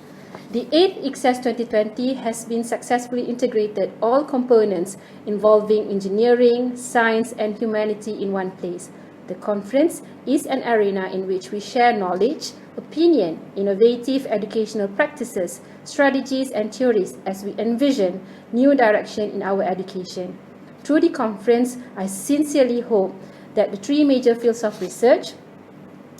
S3: The 8th ICSAS 2020 has been successfully integrated all components involving engineering, science, and humanity in one place. The conference is an arena in which we share knowledge, opinion, innovative educational practices, strategies, and theories as we envision new direction in our education. Through the conference, I sincerely hope that the three major fields of research,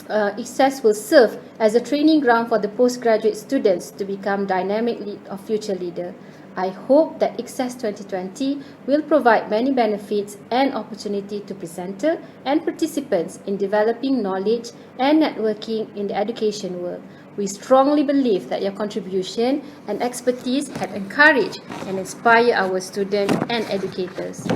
S3: ICSAS will serve as a training ground for the postgraduate students to become dynamic future leader. I hope that ICSAS 2020 will provide many benefits and opportunity to presenter and participants in developing knowledge and networking in the education world. We strongly believe that your contribution and expertise have encouraged and inspired our students and educators.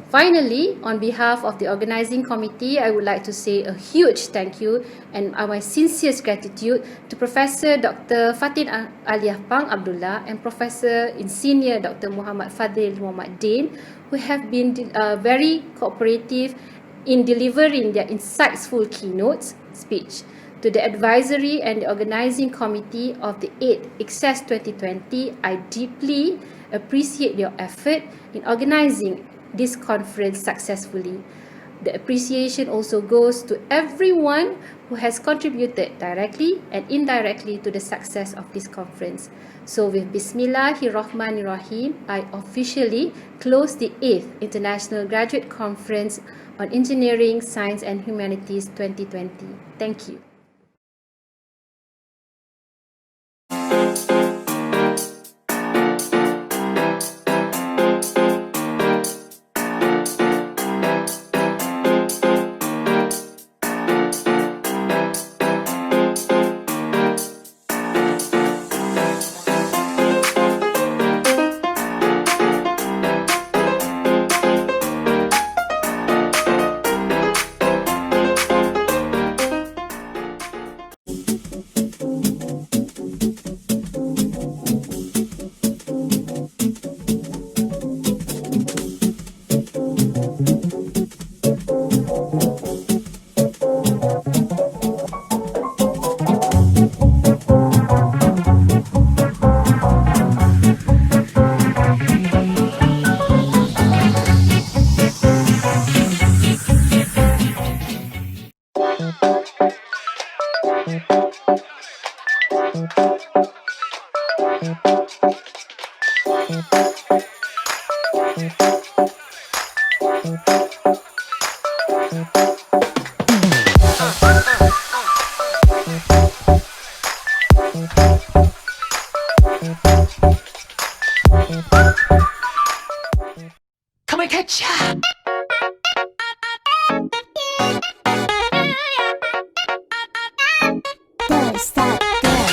S3: Finally, on behalf of the organizing committee, I would like to say a huge thank you and my sincerest gratitude to Professor Dr. Fatin Aliyah Pang Abdullah and Professor in Senior Dr. Muhammad Fadil Muhammad Din, who have been very cooperative in delivering their insightful keynotes speech. To the advisory and the organizing committee of the 8th ICSAS 2020, I deeply appreciate your effort in organizing this conference successfully. The appreciation also goes to everyone who has contributed directly and indirectly to the success of this conference. So with Bismillahirrahmanirrahim, I officially close the 8th International Graduate Conference on Engineering, Science and Humanities 2020. Thank you.
S4: Come and catch ya! Don't stop there.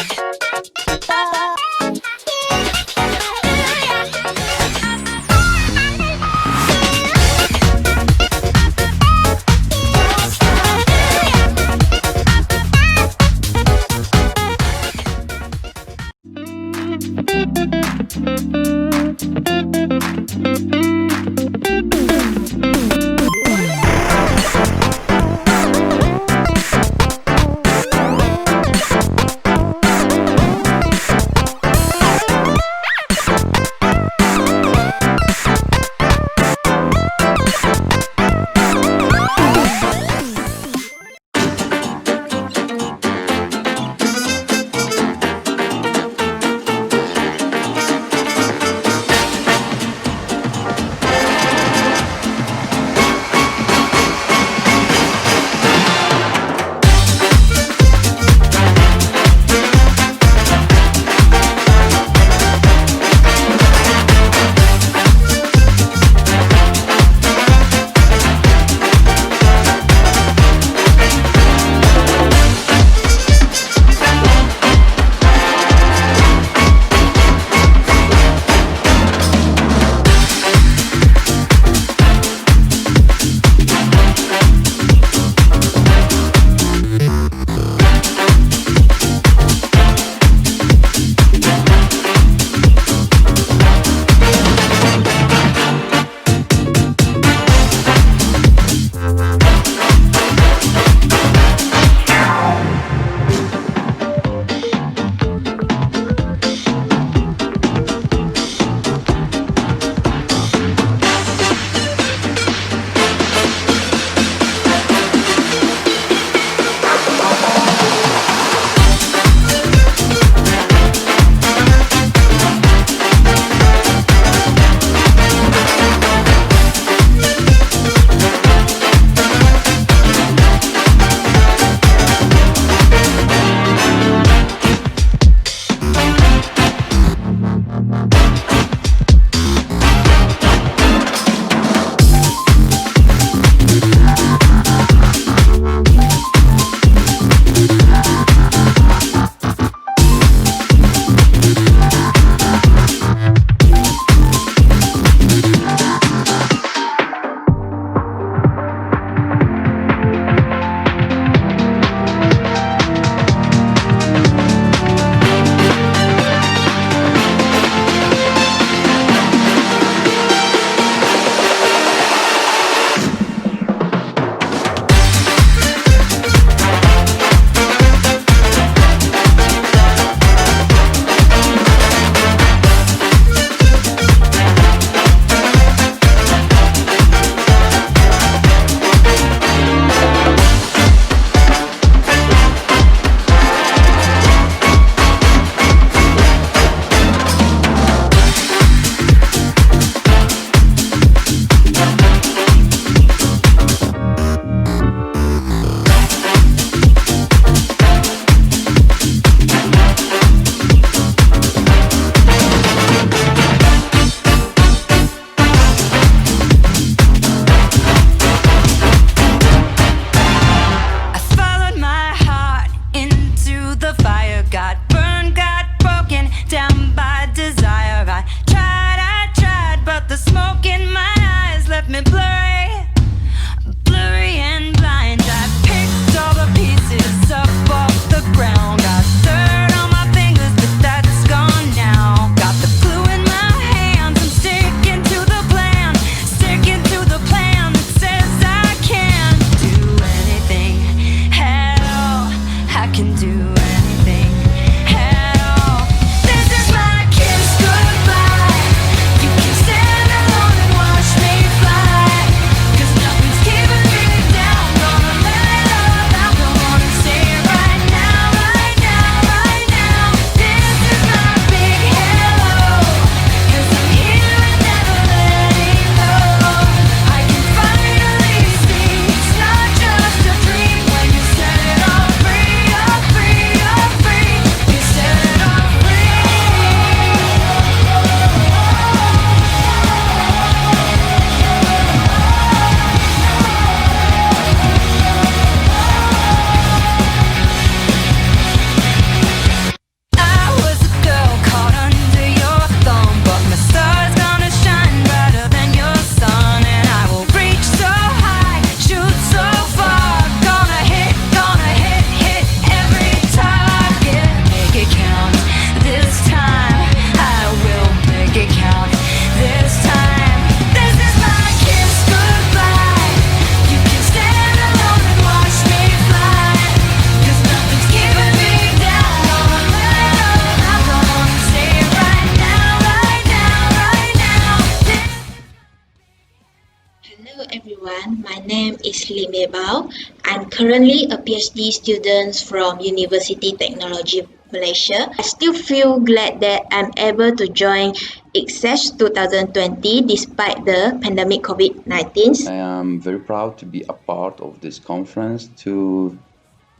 S5: Ashley Mebau. I'm currently a PhD student from University Technology Malaysia. I still feel glad that I'm able to join ICSES 2020 despite the pandemic COVID-19.
S6: I am very proud to be a part of this conference to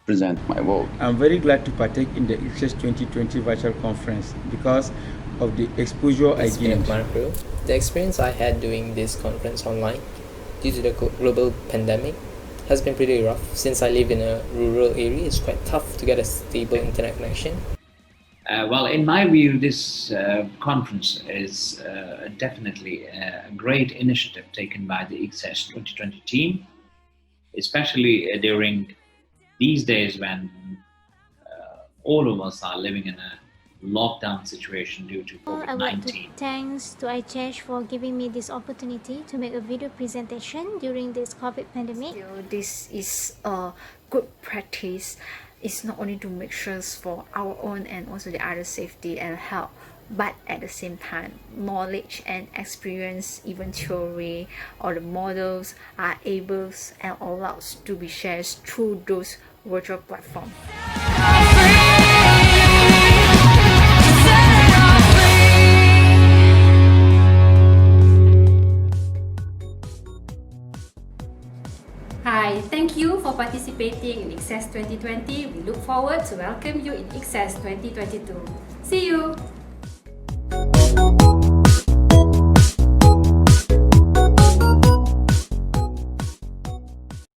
S6: present my work.
S7: I'm very glad to partake in the ICSES 2020 virtual conference because of the exposure I gained.
S8: The experience I had doing this conference online due to the global pandemic has been pretty rough. Since I live in a rural area, it's quite tough to get a stable internet connection.
S9: Well, in my view, this conference is definitely a great initiative taken by the ICSES 2020 team, especially during these days when all of us are living in a lockdown situation due to
S10: I want to
S9: COVID-19.
S10: thanks to ICSES for giving me this opportunity to make a video presentation during this COVID pandemic.
S11: This is a good practice. It's not only to make sure for our own and also the other safety and health, but at the same time, knowledge and experience, even theory or the models are able and allowed to be shared through those virtual platforms.
S3: Hi, thank you for participating in ICSES 2020. We look forward to welcome you in ICSES 2022. See you!